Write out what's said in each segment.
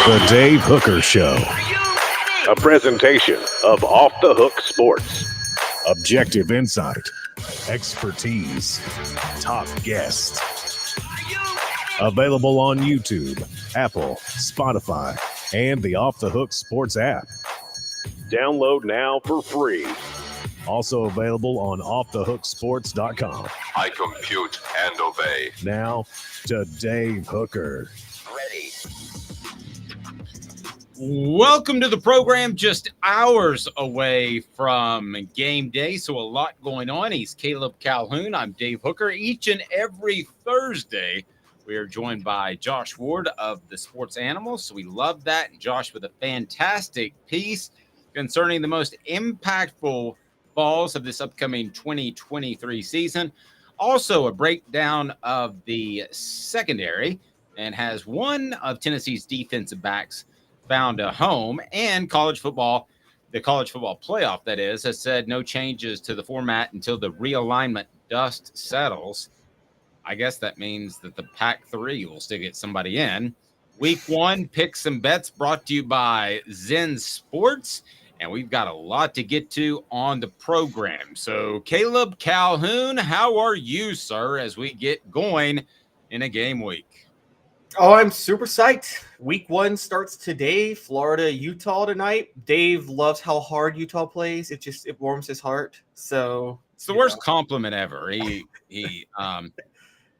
The Dave Hooker Show. A presentation of Off the Hook Sports. Objective insight, expertise, top guests. Available on YouTube, Apple, Spotify, and the Off the Hook Sports app. Download now for free. Also available on offthehooksports.com. I compute and obey. Now to Dave Hooker. Ready. Welcome to the program, just hours away from game day, so a lot going on. He's Caleb Calhoun. I'm Dave Hooker. Each and every Thursday, we are joined by Josh Ward of the Sports Animals, so we love that. And Josh with a fantastic piece concerning the most impactful Vols of this upcoming 2023 season. Also, a breakdown of the secondary, and has one of Tennessee's defensive backs found a home. And college football, the college football playoff, that is, has said no changes to the format until the realignment dust settles. I guess that means that the Pac-3 will still get somebody in. Week one, picks and bets brought to you by Zen Sports. And we've got a lot to get to on the program. So, Caleb Calhoun, how are you, sir, as we get going in a game week? Oh, I'm super psyched. Week one starts today. Florida, Utah tonight. Dave loves how hard Utah plays. It warms his heart. So it's the worst compliment ever. And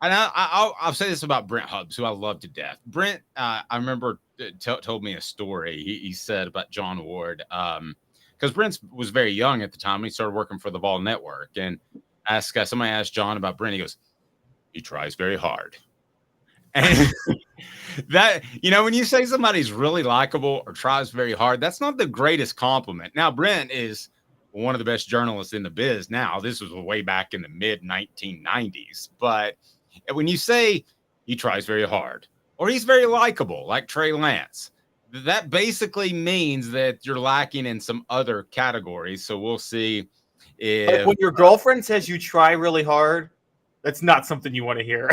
I'll say this about Brent Hubbs, who I love to death. Brent, I remember told me a story. He said about John Ward, because Brent was very young at the time. He started working for the Vol Network, and somebody asked John about Brent. He goes, "He tries very hard." And that, when you say somebody's really likable or tries very hard, that's not the greatest compliment. Now, Brent is one of the best journalists in the biz now. This was way back in the mid 1990s, but when you say he tries very hard or he's very likable, like Trey Lance, that basically means that you're lacking in some other categories. So we'll see if like when your girlfriend says you try really hard, that's not something you want to hear.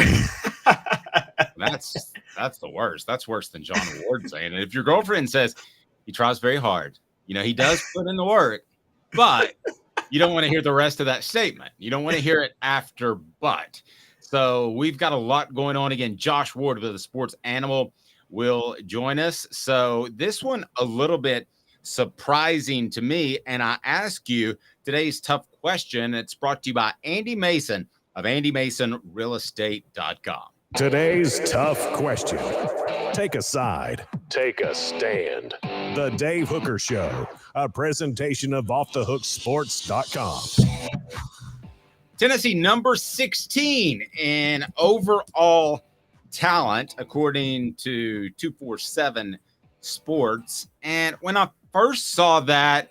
That's the worst. That's worse than John Ward saying it. If your girlfriend says he tries very hard, he does put in the work, but you don't want to hear the rest of that statement. You don't want to hear it after but. So we've got a lot going on. Again, Josh Ward of the Sports Animal will join us. So this one a little bit surprising to me. And I ask you today's tough question. It's brought to you by Andy Mason of AndyMasonRealEstate.com. Today's tough question. Take a side. Take a stand. The Dave Hooker Show. A presentation of offthehooksports.com. Tennessee number 16 in overall talent, according to 247 Sports. And when I first saw that,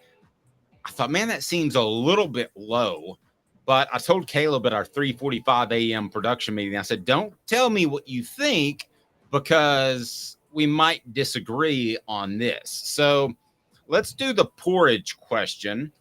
I thought, man, that seems a little bit low. But I told Caleb at our 3:45 a.m. production meeting, I said, don't tell me what you think, because we might disagree on this. So let's do the porridge question.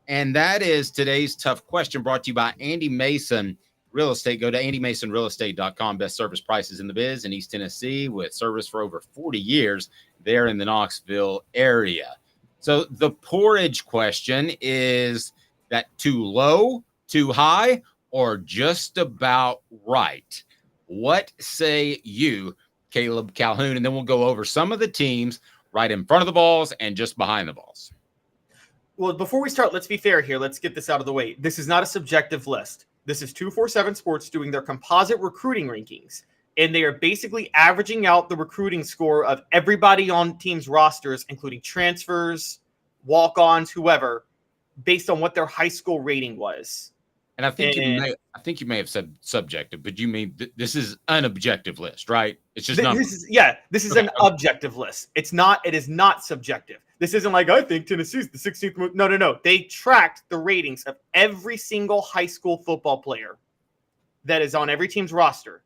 And that is today's tough question, brought to you by Andy Mason Real Estate. Go to AndyMasonRealEstate.com. Best service prices in the biz in East Tennessee, with service for over 40 years there in the Knoxville area. So the porridge question is that too low, too high, or just about right? What say you, Caleb Calhoun? And then we'll go over some of the teams right in front of the Vols and just behind the Vols. Well, before we start, let's be fair here. Let's get this out of the way. This is not a subjective list. This is 247 Sports doing their composite recruiting rankings, and they are basically averaging out the recruiting score of everybody on teams' rosters, including transfers, walk-ons, whoever, based on what their high school rating was. And I think you may have said subjective, but you mean this is an objective list, right? It's just numbers. This is an objective list. It is not subjective. This isn't like, I think Tennessee's the 16th. No. They tracked the ratings of every single high school football player that is on every team's roster,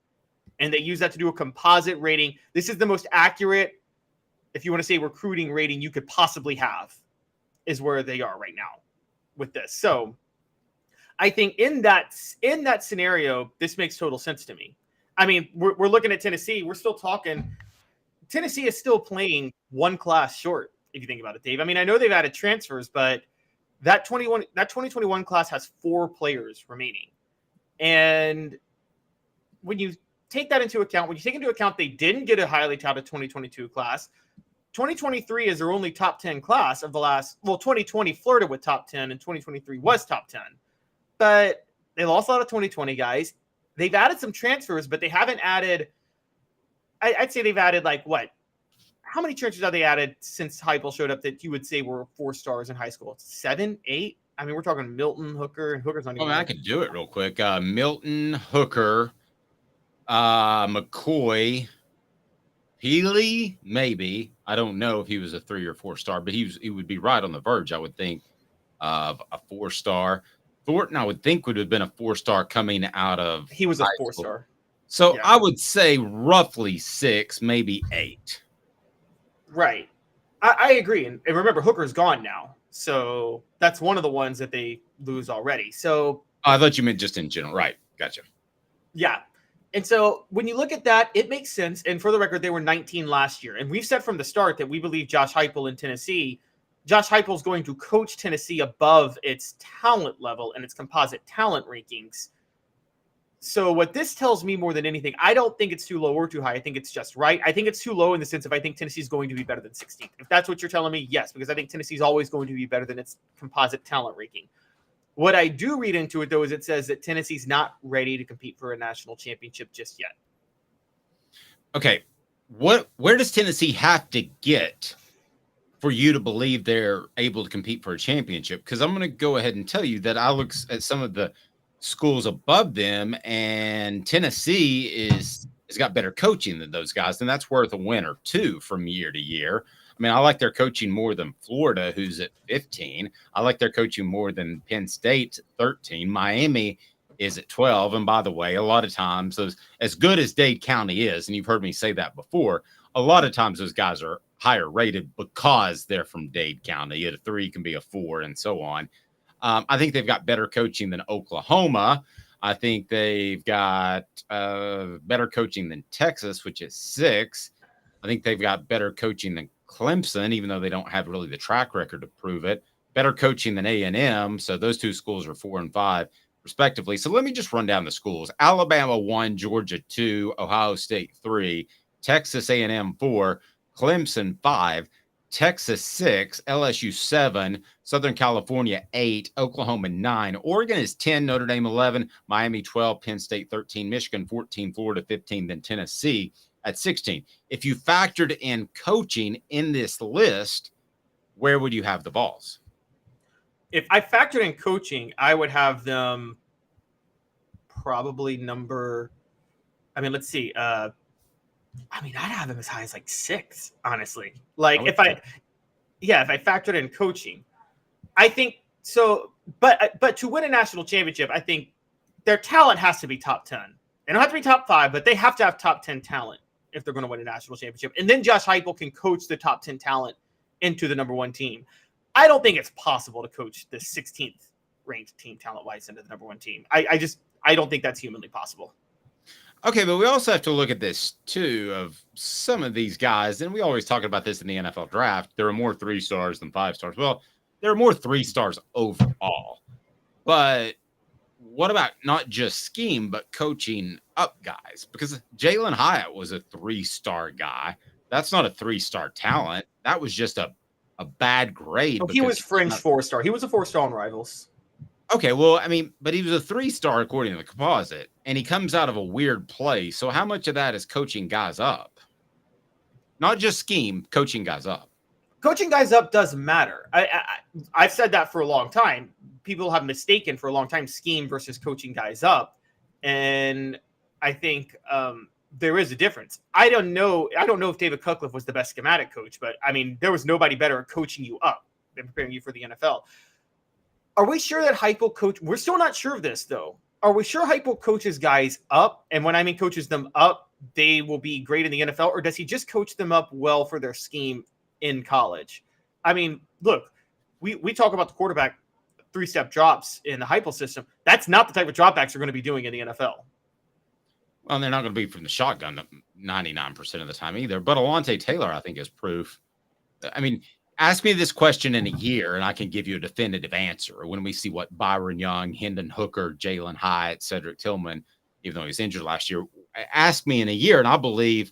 and they use that to do a composite rating. This is the most accurate, if you want to say, recruiting rating you could possibly have, is where they are right now with this. So I think in that scenario, this makes total sense to me. I mean, we're looking at Tennessee. We're still talking Tennessee is still playing one class short, if you think about it, Dave. I mean, I know they've added transfers, but that 2021 class has 4 players remaining. And when you take that into account, they didn't get a highly touted 2022 class. 2023 is their only top 10 class of the last, 2020 flirted with top 10 and 2023 was top 10. But they lost a lot of 2020 guys. They've added some transfers, but they haven't added, I'd say they've added like what? How many transfers have they added since Heupel showed up that you would say were 4 stars in high school? 7, 8? I mean, we're talking Milton, Hooker, and Hooker's not even. I could do it real quick. Milton, Hooker, McCoy, Healy, maybe. I don't know if he was a 3 or 4 star, but he would be right on the verge, I would think, of a 4 star. Thornton, I would think, would have been a 4 star coming out of. He was a 4 star. So yeah. I would say roughly 6, maybe 8. Right. I agree. And remember, Hooker's gone now. So that's one of the ones that they lose already. So I thought you meant just in general. Right. Gotcha. Yeah. And so when you look at that, it makes sense. And for the record, they were 19 last year. And we've said from the start that we believe Josh Heupel in Tennessee, Josh Heupel is going to coach Tennessee above its talent level and its composite talent rankings. So what this tells me more than anything, I don't think it's too low or too high. I think it's just right. I think it's too low in the sense of I think Tennessee is going to be better than 16th. If that's what you're telling me, yes, because I think Tennessee is always going to be better than its composite talent ranking. What I do read into it, though, is it says that Tennessee's not ready to compete for a national championship just yet. Okay. Where does Tennessee have to get for you to believe they're able to compete for a championship? Because I'm going to go ahead and tell you that I look at some of the schools above them, and Tennessee has got better coaching than those guys, and that's worth a win or 2 from year to year. I mean, I like their coaching more than Florida, who's at 15. I like their coaching more than Penn State at 13. Miami is at 12. And by the way, a lot of times, as good as Dade County is, and you've heard me say that before, a lot of times those guys are higher rated because they're from Dade County. A 3 can be a 4 and so on. I think they've got better coaching than Oklahoma. I think they've got better coaching than Texas, which is 6. I think they've got better coaching than Clemson, even though they don't have really the track record to prove it. Better coaching than A&M. So those 2 schools are 4 and 5, respectively. So let me just run down the schools. Alabama 1, Georgia 2, Ohio State 3, Texas A&M 4, Clemson 5, Texas 6, LSU 7, Southern California 8, Oklahoma 9, Oregon is 10, Notre Dame 11, Miami 12, Penn State 13, Michigan 14, Florida 15, then Tennessee at 16. If you factored in coaching in this list, where would you have the Vols? If I factored in coaching, I would have them probably let's see. I'd have them as high as like 6, honestly. Like if I factored in coaching, I think so. But to win a national championship, I think their talent has to be top 10. They don't have to be top 5, but they have to have top 10 talent if they're going to win a national championship. And then Josh Heupel can coach the top 10 talent into the number 1 team. I don't think it's possible to coach the 16th ranked team talent-wise into the number 1 team. I don't think that's humanly possible. Okay, but we also have to look at this, too, of some of these guys, and we always talk about this in the NFL draft. There are more 3 stars than 5 stars. Well, there are more 3 stars overall. But what about not just scheme, but coaching up guys? Because Jalen Hyatt was a 3-star guy. That's not a 3-star talent. That was just a bad grade. He was fringe 4-star. He was a 4-star on Rivals. Okay, well, I mean, but he was a 3-star according to the composite, and he comes out of a weird place. So how much of that is coaching guys up? Not just scheme, coaching guys up. Coaching guys up does matter. I've said that for a long time. People have mistaken for a long time scheme versus coaching guys up. And I think there is a difference. I don't know if David Cutcliffe was the best schematic coach, but I mean, there was nobody better at coaching you up than preparing you for the NFL. Are we sure that Heupel coach? We're still not sure of this, though. Are we sure Heupel coaches guys up? And when I mean coaches them up, they will be great in the NFL? Or does he just coach them up well for their scheme in college? I mean, look, we talk about the quarterback 3-step drops in the Heupel system. That's not the type of dropbacks you're going to be doing in the NFL. Well, they're not going to be from the shotgun 99% of the time either. But Alontae Taylor, I think, is proof. I mean, ask me this question in a year, and I can give you a definitive answer. When we see what Byron Young, Hendon Hooker, Jalen Hyatt, Cedric Tillman, even though he was injured last year, ask me in a year, and I believe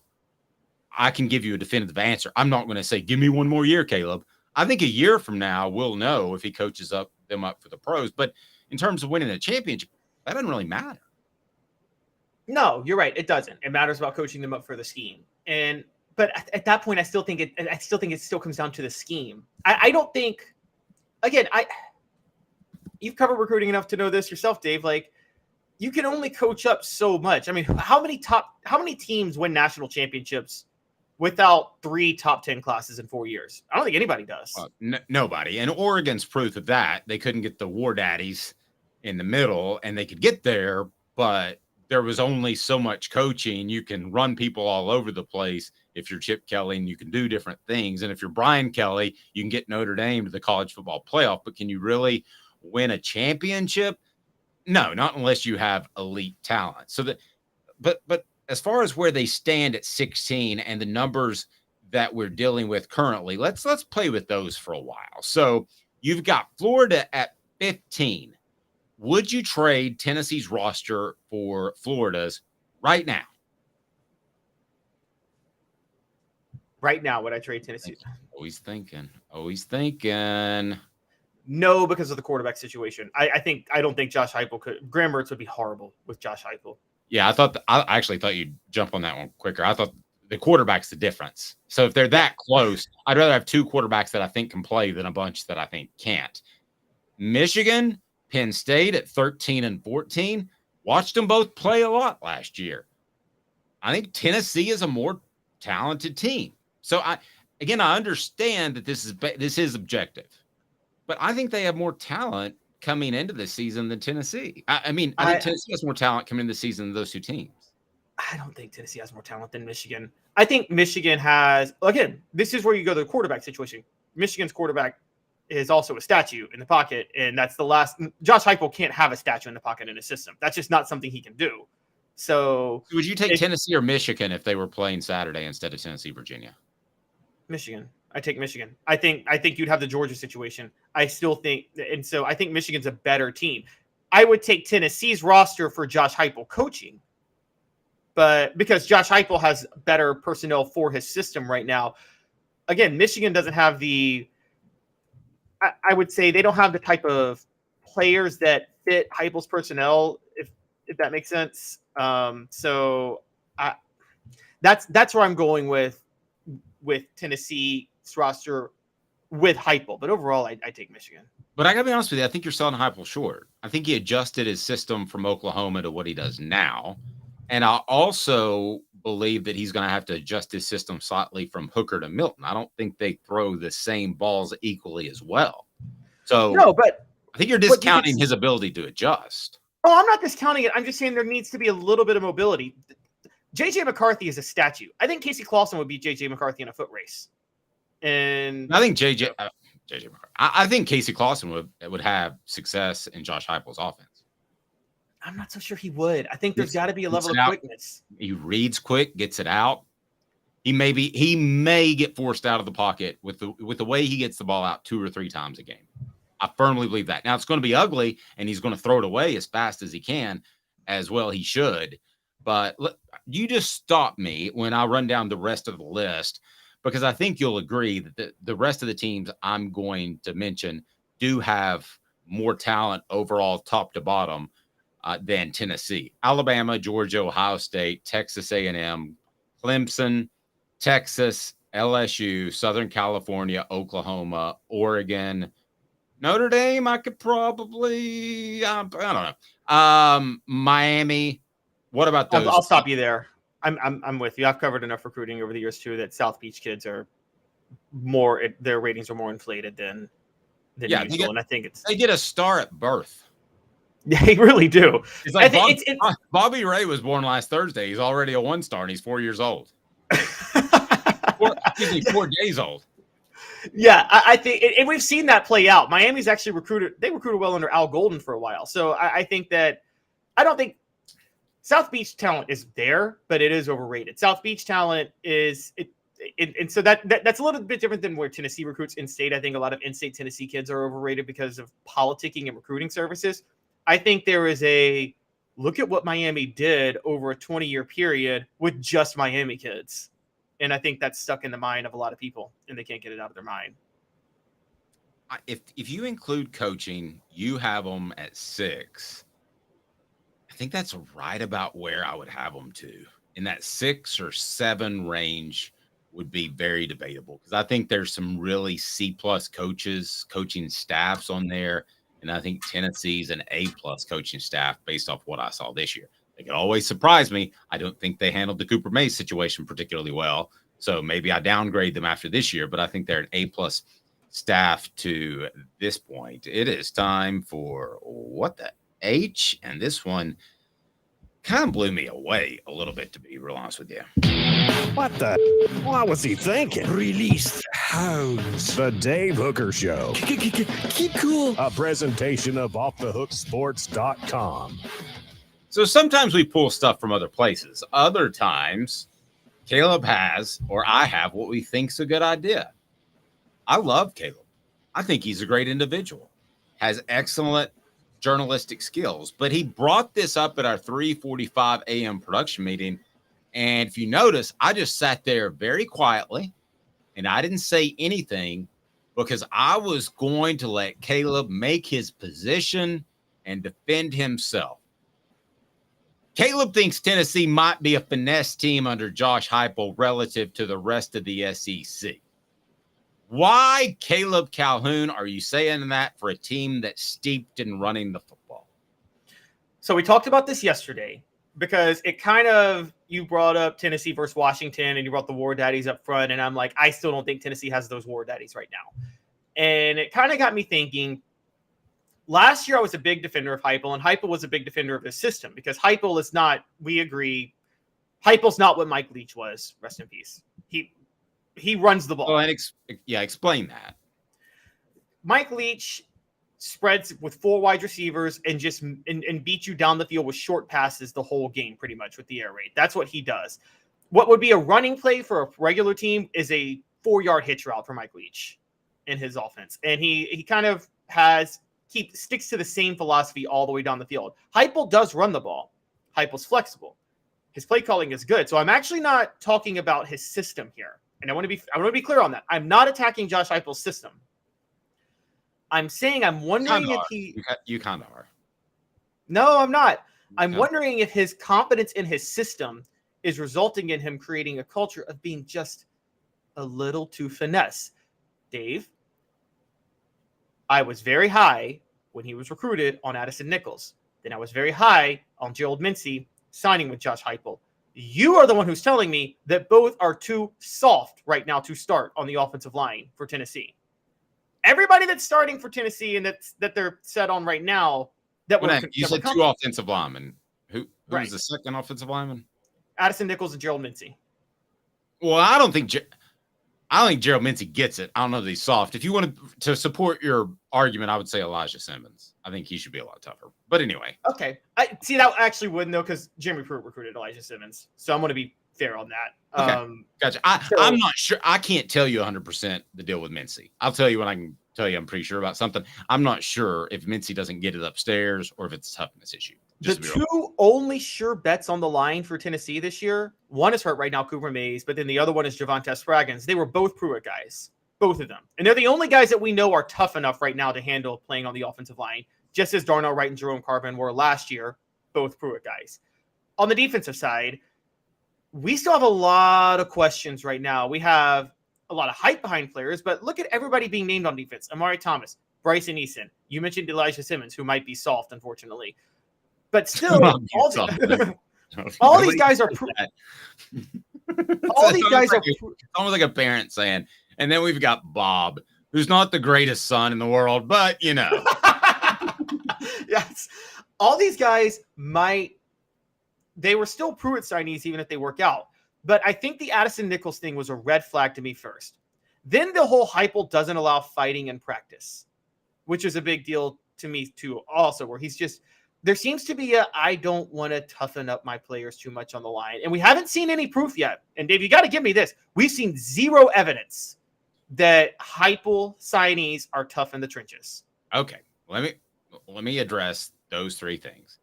I can give you a definitive answer. I'm not going to say, give me one more year, Caleb. I think a year from now, we'll know if he coaches them up for the pros. But in terms of winning a championship, that doesn't really matter. No, you're right. It doesn't. It matters about coaching them up for the scheme. But at that point, I still think it still comes down to the scheme. I don't think, again, you've covered recruiting enough to know this yourself, Dave. Like, you can only coach up so much. I mean, how many teams win national championships without 3 top 10 classes in 4 years? I don't think anybody does. Nobody. And Oregon's proof of that. They couldn't get the War Daddies in the middle, and they could get there, but there was only so much coaching. You can run people all over the place if you're Chip Kelly, and you can do different things. And if you're Brian Kelly, you can get Notre Dame to the college football playoff. But can you really win a championship? No, not unless you have elite talent. So but as far as where they stand at 16 and the numbers that we're dealing with currently, let's play with those for a while. So you've got Florida at 15. Would you trade Tennessee's roster for Florida's right now? Right now, would I trade Tennessee? Always thinking. No, because of the quarterback situation. I don't think Josh Heupel could. Graham Mertz would be horrible with Josh Heupel. Yeah, I actually thought you'd jump on that one quicker. I thought the quarterback's the difference. So if they're that close, I'd rather have 2 quarterbacks that I think can play than a bunch that I think can't. Michigan, Penn State at 13 and 14. Watched them both play a lot last year. I think Tennessee is a more talented team. So I understand that this is objective, but I think they have more talent coming into this season than Tennessee. I think Tennessee has more talent coming into the season than those 2 teams. I don't think Tennessee has more talent than Michigan. I think Michigan has, again, this is where you go to the quarterback situation. Michigan's quarterback is also a statue in the pocket, and that's the last. Josh Heupel can't have a statue in the pocket in his system. That's just not something he can do. So would you take Tennessee or Michigan if they were playing Saturday instead of Tennessee, Virginia? Michigan. I take Michigan. I think you'd have the Georgia situation. I still think, and so I think Michigan's a better team. I would take Tennessee's roster for Josh Heupel coaching, but because Josh Heupel has better personnel for his system right now. Again, Michigan doesn't have the. I would say they don't have the type of players that fit Heupel's personnel, if that makes sense. So that's where I'm going with Tennessee's roster with Heupel. But overall, I take Michigan. But I got to be honest with you, I think you're selling Heupel short. I think he adjusted his system from Oklahoma to what he does now. And I also believe that he's going to have to adjust his system slightly from Hooker to Milton. I don't think they throw the same balls equally as well. So no, but I think you're discounting his ability to adjust. Oh, I'm not discounting it. I'm just saying there needs to be a little bit of mobility. J.J. McCarthy is a statue. I think Casey Clausen would beat J.J. McCarthy in a foot race. And I think J.J. McCarthy. I think Casey Clausen would have success in Josh Heupel's offense. I'm not so sure he would. I think there's got to be a level of quickness. He reads quick, gets it out. He may get forced out of the pocket with the way he gets the ball out 2 or 3 times a game. I firmly believe that. Now it's going to be ugly, and he's going to throw it away as fast as he can, as well he should. But you just stop me when I run down the rest of the list, because I think you'll agree that the rest of the teams I'm going to mention do have more talent overall, top to bottom, than Tennessee. Alabama, Georgia, Ohio State, Texas A&M, Clemson, Texas, LSU, Southern California, Oklahoma, Oregon, Notre Dame. I could probably, I don't know. Miami. What about those? I'll stop you there. I'm with you. I've covered enough recruiting over the years too that South Beach kids are more. Their ratings are more inflated than usual, and I think they get a star at birth. They really do. It's like Bobby Ray was born last Thursday. He's already a 1-star, and he's 4 years old. 4 days old. Yeah, I think, and we've seen that play out. Miami's actually recruited well under Al Golden for a while. So I think that, I don't think South Beach talent is there, but it is overrated. South Beach talent is and so that's a little bit different than where Tennessee recruits in-state. I think a lot of in-state Tennessee kids are overrated because of politicking and recruiting services. I think there is a look at what Miami did over a 20-year period with just Miami kids. And I think that's stuck in the mind of a lot of people, and they can't get it out of their mind. If you include coaching, you have them at 6. I think that's right about where I would have them to. In that 6 or 7 range would be very debatable, because I think there's some really C+ coaches, coaching staffs on there. And I think Tennessee's an A+ coaching staff based off what I saw this year. They could always surprise me. I don't think they handled the Cooper Mays situation particularly well. So maybe I downgrade them after this year, but I think they're an A+ staff to this point. It is time for what the H, and this one kind of blew me away a little bit, to be real honest with you. What the? What was he thinking? Release hounds. The Dave Hooker Show. Keep cool. A presentation of offthehooksports.com. So sometimes we pull stuff from other places. Other times, Caleb has, or I have, what we think's a good idea. I love Caleb. I think he's a great individual. Has excellent journalistic skills. But he brought this up at our 3:45 a.m. production meeting. And if you notice, I just sat there very quietly and I didn't say anything because I was going to let Caleb make his position and defend himself. Caleb thinks Tennessee might be a finesse team under Josh Heupel relative to the rest of the SEC. Why, Caleb Calhoun, are you saying that for a team that's steeped in running the football? So we talked about this yesterday because it kind of, you brought up Tennessee versus Washington and you brought the War Daddies up front. And I'm like, I still don't think Tennessee has those War Daddies right now. And it kind of got me thinking. Last year, I was a big defender of Heupel, and Heupel was a big defender of his system because Heupel is not, we agree, Heupel's not what Mike Leach was. Rest in peace. He runs the ball. Well, and explain that. Mike Leach spreads with 4 wide receivers and just and beat you down the field with short passes the whole game, pretty much with the air raid. That's what he does. What would be a running play for a regular team is a 4-yard hitch route for Mike Leach in his offense, and he kind of sticks to the same philosophy all the way down the field. Heupel does run the ball. Heupel's flexible. His play calling is good. So I'm actually not talking about his system here. And I want to be clear on that. I'm not attacking Josh Heupel's system. I'm saying I'm wondering if you kind of are. No, I'm not. I'm wondering if his confidence in his system is resulting in him creating a culture of being just a little too finesse. Dave, I was very high when he was recruited on Addison Nichols. Then I was very high on Gerald Mincey signing with Josh Heupel. You are the one who's telling me that both are too soft right now to start on the offensive line for Tennessee. Everybody that's starting for Tennessee and that they're set on right now. You said 2 offensive linemen. Who's right. The second offensive lineman? Addison Nichols and Gerald Mincey. Well, I don't think Gerald Mincey gets it. I don't know that he's soft. If you wanted to support your argument, I would say Elijah Simmons. I think he should be a lot tougher. But anyway. Okay. I see that actually wouldn't, though, because Jimmy Pruitt recruited Elijah Simmons. So I'm going to be fair on that. Okay. Gotcha. I'm not sure. I can't tell you 100% the deal with Mincey. I'll tell you when I can tell you I'm pretty sure about something. I'm not sure if Mincey doesn't get it upstairs or if it's a toughness issue. The 2 only sure bets on the line for Tennessee this year, one is hurt right now, Cooper Mays, but then the other one is Javonte Spraggins. They were both Pruitt guys, both of them. And they're the only guys that we know are tough enough right now to handle playing on the offensive line, just as Darnell Wright and Jerome Carvin were last year, both Pruitt guys. On the defensive side, we still have a lot of questions right now. We have a lot of hype behind players, but look at everybody being named on defense. Amari Thomas, Bryson Eason. You mentioned Elijah Simmons, who might be soft, unfortunately. But still, all these guys are all these guys are almost like a parent saying, and then we've got Bob, who's not the greatest son in the world, but you know. Yes. All these guys they were still Pruitt signees even if they work out. But I think the Addison Nichols thing was a red flag to me first. Then the whole Heupel doesn't allow fighting in practice, which is a big deal to me too also, where he's just there seems to be I don't want to toughen up my players too much on the line. And we haven't seen any proof yet. And Dave, you got to give me this. We've seen zero evidence that Heupel signees are tough in the trenches. Okay, let me address those three things.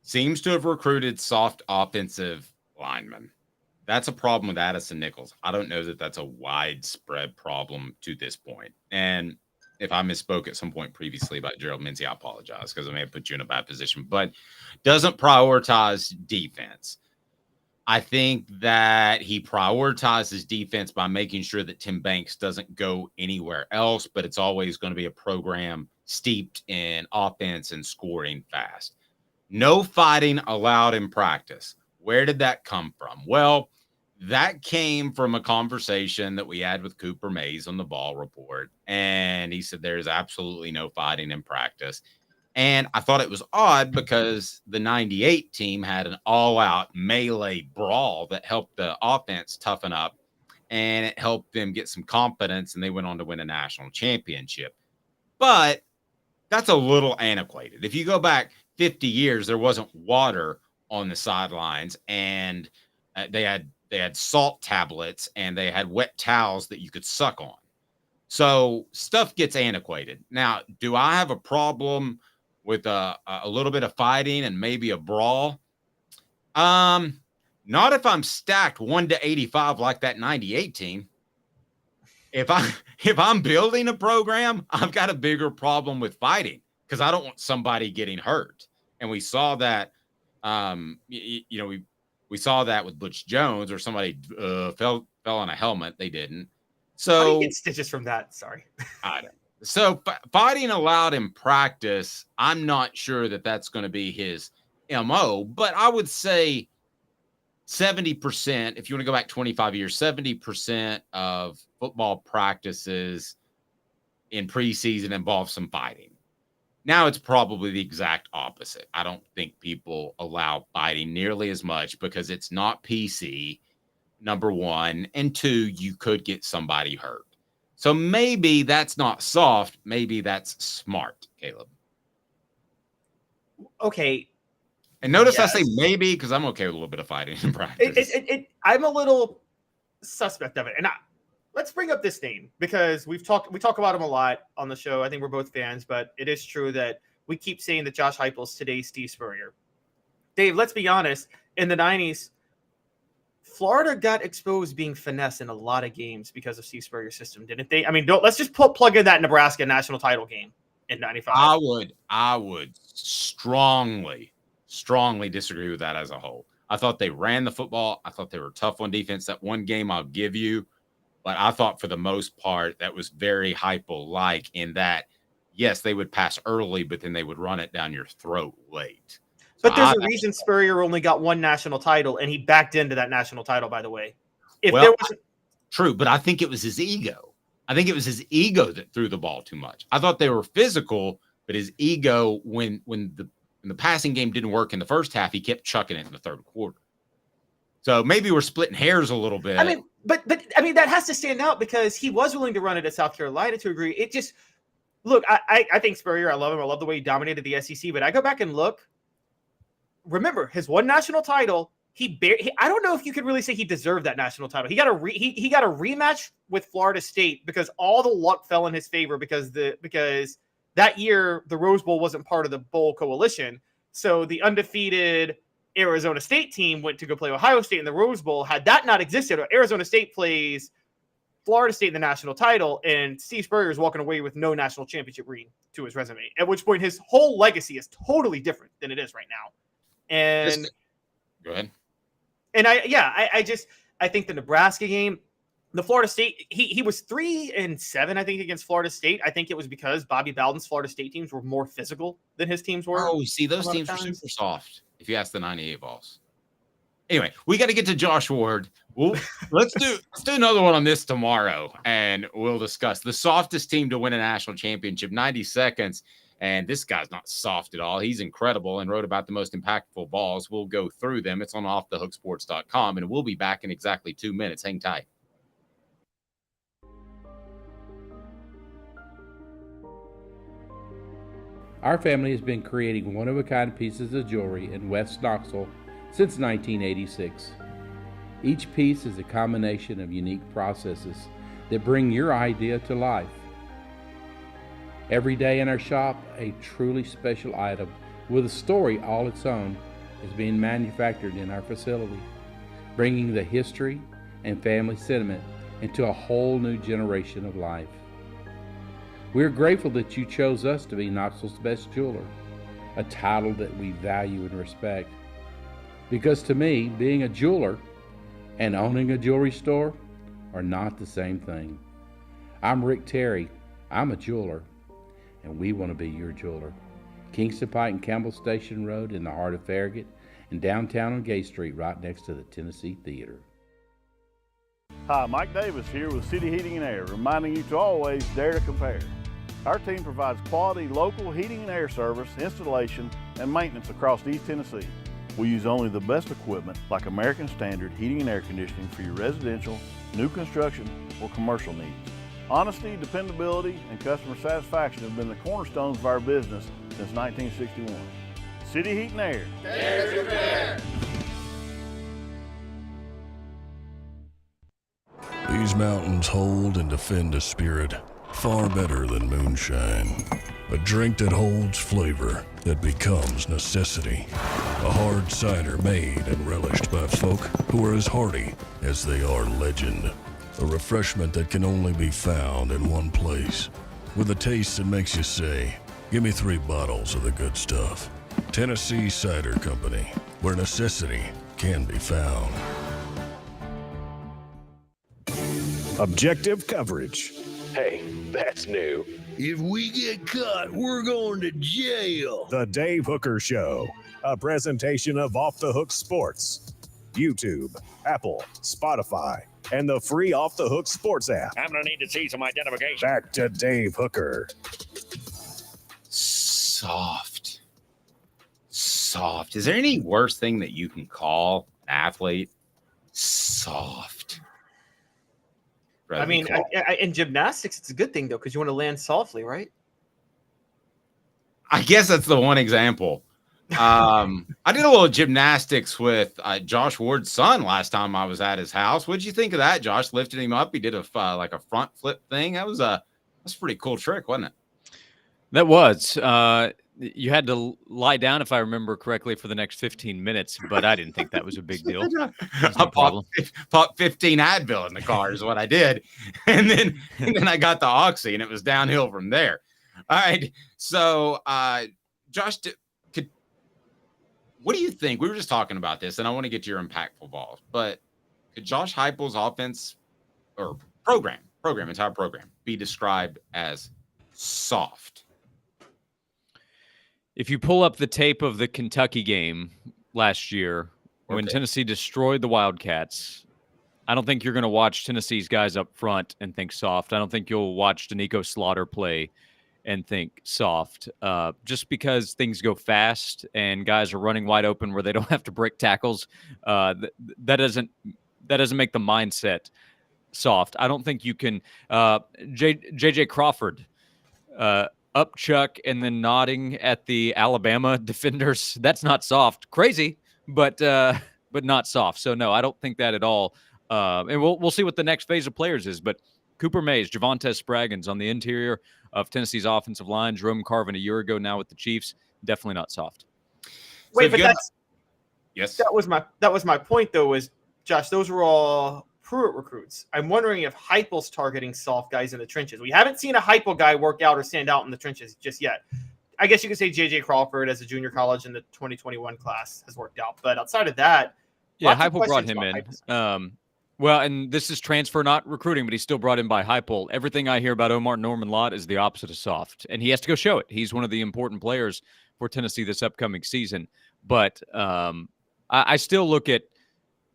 Seems to have recruited soft offensive linemen. That's a problem with Addison Nichols. I don't know that that's a widespread problem to this point. And if I misspoke at some point previously about Gerald Mincy, I apologize because I may have put you in a bad position, but doesn't prioritize defense. I think that he prioritizes defense by making sure that Tim Banks doesn't go anywhere else, but it's always going to be a program steeped in offense and scoring fast. No fighting allowed in practice. Where did that come from? Well, that came from a conversation that we had with Cooper Mays on the Ball Report. And he said there's absolutely no fighting in practice. And I thought it was odd because the 98 team had an all-out melee brawl that helped the offense toughen up, and it helped them get some confidence, and they went on to win a national championship. But that's a little antiquated. If you go back 50 years, there wasn't water on the sidelines, and they had salt tablets, and they had wet towels that you could suck on. So stuff gets antiquated. Now, do I have a problem with a little bit of fighting and maybe a brawl? Not if I'm stacked 1-85 like that 98 team. If I'm building a program, I've got a bigger problem with fighting because I don't want somebody getting hurt. And we saw that, we saw that with Butch Jones, or somebody fell on a helmet. They didn't. So how do you get stitches from that? Sorry. I don't. So fighting allowed in practice, I'm not sure that that's going to be his MO, but I would say 70%, if you want to go back 25 years, 70% of football practices in preseason involve some fighting. Now it's probably the exact opposite. I don't think people allow fighting nearly as much because it's not PC, number one, and two, you could get somebody hurt. So maybe that's not soft. Maybe that's smart, Caleb. Okay. And notice I say maybe because I'm okay with a little bit of fighting in practice. I'm a little suspect of it. And let's bring up this name because we talk about him a lot on the show. I think we're both fans, but it is true that we keep saying that Josh Heupel is today's Steve Spurrier. Dave, let's be honest. In the 90s, Florida got exposed being finesse in a lot of games because of Steve Spurrier's system, didn't they? I mean, let's just plug in that Nebraska national title game in 95. I would strongly disagree with that as a whole. I thought they ran the football. I thought they were tough on defense. That one game I'll give you, but I thought for the most part that was very Heupel-like in that, yes, they would pass early, but then they would run it down your throat late. But there's a reason Spurrier only got one national title, and he backed into that national title, by the way. True, but I think it was his ego. I think it was his ego that threw the ball too much. I thought they were physical, but his ego, when the passing game didn't work in the first half, he kept chucking it in the third quarter. So maybe we're splitting hairs a little bit. I mean, but that has to stand out because he was willing to run it at South Carolina to agree. It just look, I think Spurrier, I love him. I love the way he dominated the SEC, but I go back and look. Remember his one national title. I don't know if you could really say he deserved that national title. He got a rematch with Florida State because all the luck fell in his favor because that year the Rose Bowl wasn't part of the bowl coalition. So the undefeated Arizona State team went to go play Ohio State in the Rose Bowl. Had that not existed, Arizona State plays Florida State in the national title, and Steve Spurrier is walking away with no national championship ring to his resume. At which point his whole legacy is totally different than it is right now. And go ahead. And I think the Nebraska game, the Florida State, he was 3-7, I think, against Florida State. I think it was because Bobby Bowden's Florida State teams were more physical than his teams were. Oh, see, those teams were super soft, if you ask the 98 Vols. Anyway, we got to get to Josh Ward. Let's do another one on this tomorrow, and we'll discuss the softest team to win a national championship, 90 seconds. And this guy's not soft at all. He's incredible and wrote about the most impactful balls. We'll go through them. It's on offthehooksports.com, and we'll be back in exactly 2 minutes. Hang tight. Our family has been creating one-of-a-kind pieces of jewelry in West Knoxville since 1986. Each piece is a combination of unique processes that bring your idea to life. Every day in our shop, a truly special item with a story all its own is being manufactured in our facility, bringing the history and family sentiment into a whole new generation of life. We're grateful that you chose us to be Knoxville's best jeweler, a title that we value and respect. Because to me, being a jeweler and owning a jewelry store are not the same thing. I'm Rick Terry. I'm a jeweler, and we want to be your jeweler. Kingston Pike and Campbell Station Road in the heart of Farragut, and downtown on Gay Street right next to the Tennessee Theater. Hi, Mike Davis here with City Heating and Air, reminding you to always dare to compare. Our team provides quality local heating and air service, installation, and maintenance across East Tennessee. We use only the best equipment like American Standard heating and air conditioning for your residential, new construction, or commercial needs. Honesty, dependability, and customer satisfaction have been the cornerstones of our business since 1961. City Heat and Air. Dare to compare. These mountains hold and defend a spirit far better than moonshine. A drink that holds flavor that becomes necessity. A hard cider made and relished by folk who are as hearty as they are legend. A refreshment that can only be found in one place. With a taste that makes you say, give me 3 bottles of the good stuff. Tennessee Cider Company, where necessity can be found. Objective coverage. Hey, that's new. If we get caught, we're going to jail. The Dave Hooker Show, a presentation of Off the Hook Sports. YouTube, Apple, Spotify, and the free Off the Hook Sports app. I'm going to need to see some identification. Back to Dave Hooker. Soft. Is there any worse thing that you can call an athlete? Soft. I mean, in gymnastics, it's a good thing, though, because you want to land softly, right? I guess that's the one example. I did a little gymnastics with Josh Ward's son last time I was at his house. What'd you think of that, Josh? Lifted him up. He did a front flip thing. That's a pretty cool trick, wasn't it? That was. You had to lie down, if I remember correctly, for the next 15 minutes, but I didn't think that was a big deal. I popped 15 Advil in the car is what I did. And then I got the Oxy, and it was downhill from there. All right. So, Josh, what do you think? We were just talking about this, and I want to get to your impactful balls, but could Josh Heupel's offense or entire program, be described as soft? If you pull up the tape of the Kentucky game last year, when Tennessee destroyed the Wildcats, I don't think you're going to watch Tennessee's guys up front and think soft. I don't think you'll watch Danico Slaughter play and think soft, just because things go fast and guys are running wide open where they don't have to break tackles. That doesn't make the mindset soft. I don't think you can. JJ Crawford. Up chuck and then nodding at the Alabama defenders. That's not soft. Crazy, but not soft. So no, I don't think that at all. And we'll see what the next phase of players is. But Cooper Mays, Javonte Spraggins on the interior of Tennessee's offensive line, Jerome Carvin a year ago now with the Chiefs, definitely not soft. Wait, but yes, that was my point though. Was Josh? Those were all Pruitt recruits. I'm wondering if Heupel's targeting soft guys in the trenches. We haven't seen a Heupel guy work out or stand out in the trenches just yet. I guess you could say J.J. Crawford as a junior college in the 2021 class has worked out. But outside of that, yeah, Heupel brought him in. Well, and this is transfer, not recruiting, but he's still brought in by Heupel. Everything I hear about Omar Norman-Lott is the opposite of soft, and he has to go show it. He's one of the important players for Tennessee this upcoming season. But I still look at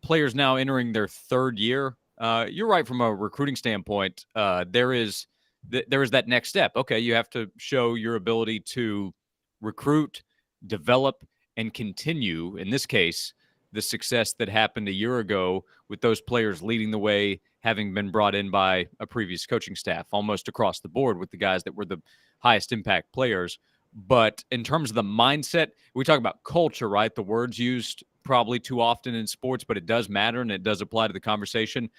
players now entering their third year. You're right from a recruiting standpoint. There is that next step. Okay, you have to show your ability to recruit, develop, and continue, in this case, the success that happened a year ago with those players leading the way, having been brought in by a previous coaching staff, almost across the board with the guys that were the highest impact players But in terms of the mindset, we talk about culture, right? The word's used probably too often in sports, but it does matter and it does apply to the conversation.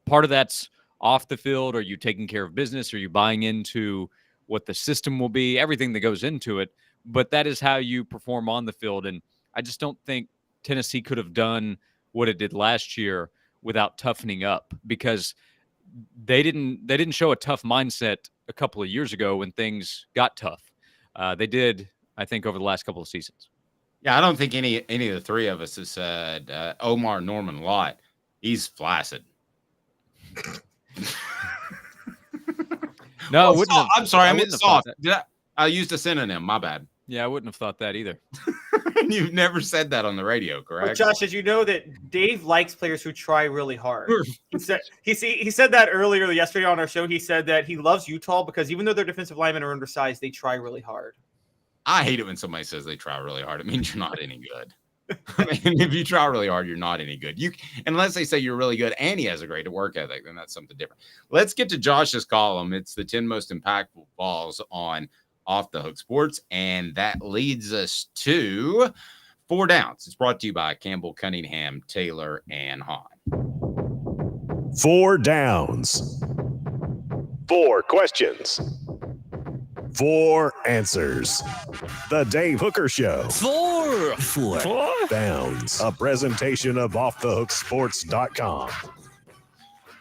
Part of that's off the field. Are you taking care of business? Are you buying into what the system will be? Everything that goes into it. But that is how you perform on the field. And I just don't think Tennessee could have done what it did last year without toughening up, because they didn't show a tough mindset a couple of years ago when things got tough. They did, I think, over the last couple of seasons. Yeah, I don't think any of the three of us has said Omar Norman Lott. He's flaccid. No, I'm sorry, I meant soft. I used a synonym. My bad. Yeah, I wouldn't have thought that either. You've never said that on the radio, correct? But Josh, as you know, that Dave likes players who try really hard. he said that earlier yesterday on our show. He said that he loves Utah because even though their defensive linemen are undersized, they try really hard. I hate it when somebody says they try really hard. It means you're not any good. I mean, if you try really hard, you're not any good. Unless they say you're really good and he has a great work ethic, then that's something different. Let's get to Josh's column. It's the 10 most impactful balls on Off the Hook Sports, and that leads us to 4 Downs. It's brought to you by Campbell, Cunningham, Taylor, and Hahn. 4 Downs. 4 questions. 4 answers. The Dave Hooker Show. 4 Downs. A presentation of offthehooksports.com.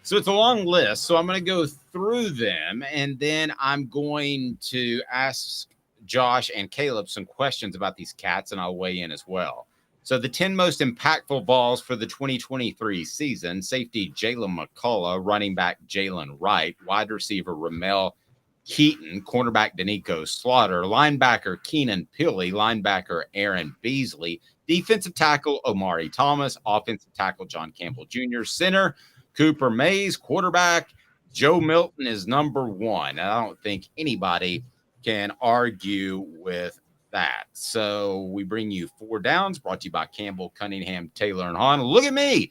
So it's a long list, so I'm going to go through them, and then I'm going to ask Josh and Caleb some questions about these cats, and I'll weigh in as well. So the 10 most impactful balls for the 2023 season: safety Jalen McCullough, running back Jalen Wright, wide receiver Ramel Keaton, cornerback Danico Slaughter, linebacker Keenan Pili, linebacker Aaron Beasley, defensive tackle Omari Thomas, offensive tackle John Campbell Jr., center Cooper Mays, quarterback Joe Milton is number 1. And I don't think anybody can argue with that. So we bring you 4 Downs, brought to you by Campbell, Cunningham, Taylor, and Hahn. Look at me.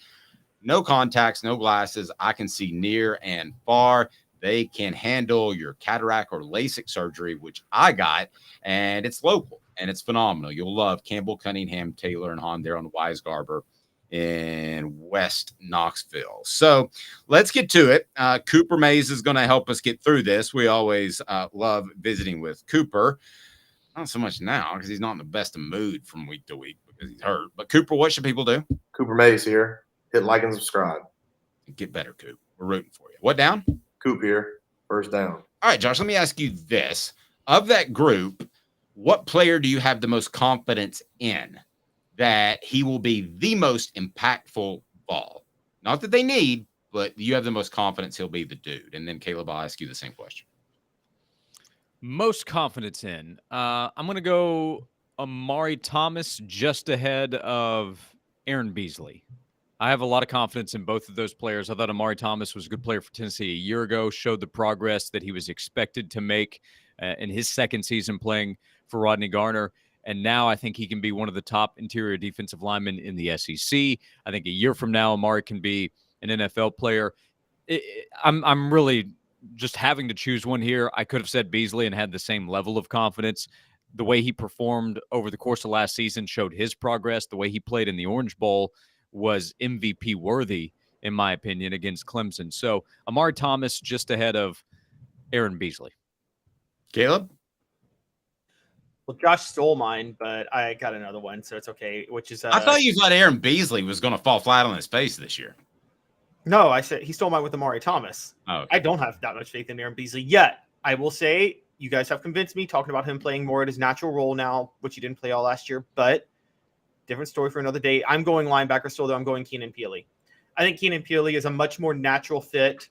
No contacts, no glasses. I can see near and far. They can handle your cataract or LASIK surgery, which I got, and it's local, and it's phenomenal. You'll love Campbell, Cunningham, Taylor, and Hahn there on the Weisgarber in West Knoxville. So let's get to it. Cooper Mays is going to help us get through this. We always love visiting with Cooper. Not so much now because he's not in the best of mood from week to week because he's hurt. But Cooper, what should people do? Cooper Mays here. Hit like and subscribe. Get better, Coop. We're rooting for you. What down? Coop here. First down. All right, Josh, let me ask you this. Of that group, what player do you have the most confidence in that he will be the most impactful ball? Not that they need, but you have the most confidence he'll be the dude. And then Caleb, I'll ask you the same question. Most confidence in. I'm going to go Amari Thomas just ahead of Aaron Beasley. I have a lot of confidence in both of those players. I thought Amari Thomas was a good player for Tennessee a year ago, showed the progress that he was expected to make in his second season playing for Rodney Garner. And now I think he can be one of the top interior defensive linemen in the SEC. I think a year from now, Amari can be an NFL player. I'm really just having to choose one here. I could have said Beasley and had the same level of confidence. The way he performed over the course of last season showed his progress. The way he played in the Orange Bowl was MVP worthy, in my opinion, against Clemson. So Amari Thomas just ahead of Aaron Beasley. Caleb? Well, Josh stole mine, but I got another one, so it's okay. Which is I thought you thought Aaron Beasley was going to fall flat on his face this year. No, I said he stole mine with Amari Thomas. Oh, okay. I don't have that much faith in Aaron Beasley yet. I will say you guys have convinced me talking about him playing more at his natural role now, which he didn't play all last year, but different story for another day. I'm going linebacker still, though. I'm going Keenan Pili. I think Keenan Pili is a much more natural fit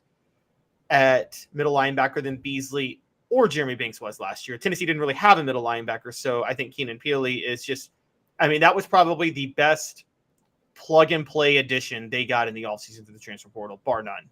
at middle linebacker than Beasley or Jeremy Banks was last year. Tennessee didn't really have a middle linebacker, so I think Keenan Pili is just – I mean, that was probably the best plug-and-play addition they got in the offseason through the transfer portal, bar none.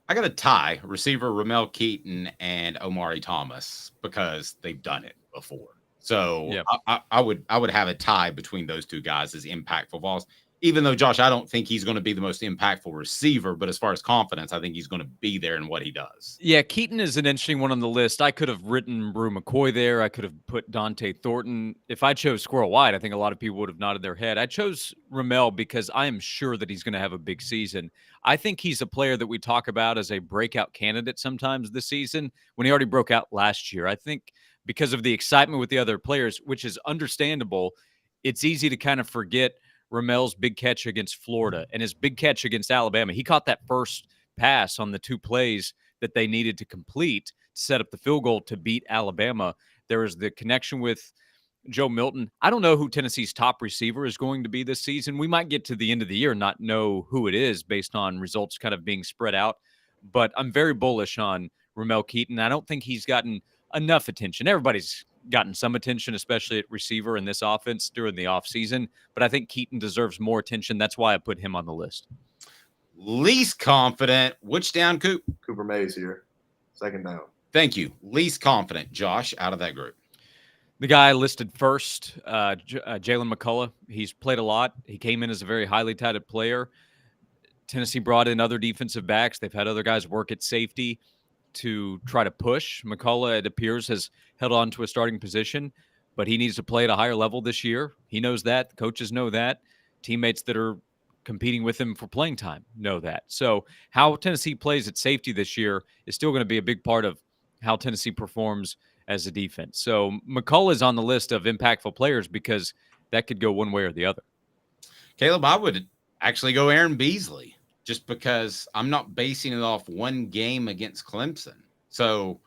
I got a tie, receiver Ramel Keaton and Omari Thomas, because they've done it before. So yeah. I would have a tie between those two guys as impactful balls. even though, Josh, I don't think he's going to be the most impactful receiver, but as far as confidence, I think he's going to be there in what he does. Yeah, Keaton is an interesting one on the list. I could have written Brew McCoy there. I could have put Dante Thornton. If I chose Squirrel White, I think a lot of people would have nodded their head. I chose Ramel because I am sure that he's going to have a big season. I think he's a player that we talk about as a breakout candidate sometimes this season when he already broke out last year. I think because of the excitement with the other players, which is understandable, it's easy to kind of forget Ramel's big catch against Florida and his big catch against Alabama. He caught that first pass on the 2 plays that they needed to complete to set up the field goal to beat Alabama. There was the connection with Joe Milton. I don't know who Tennessee's top receiver is going to be this season. We might get to the end of the year and not know who it is based on results kind of being spread out. But I'm very bullish on Ramel Keaton. I don't think he's gotten enough attention. Everybody's gotten some attention, especially at receiver in this offense during the offseason. But I think Keaton deserves more attention. That's why I put him on the list. Least confident. Which down, Coop? Cooper Mays here. Second down. Thank you. Least confident, Josh, out of that group. The guy listed first, Jalen McCullough. He's played a lot. He came in as a very highly touted player. Tennessee brought in other defensive backs. They've had other guys work at safety to try to push. McCullough, it appears, has held on to a starting position, but he needs to play at a higher level this year. He knows that. The coaches know that. Teammates that are competing with him for playing time know that. So how Tennessee plays at safety this year is still going to be a big part of how Tennessee performs as a defense. So McCullough is on the list of impactful players because that could go one way or the other. Caleb, I would actually go Aaron Beasley just because I'm not basing it off one game against Clemson. So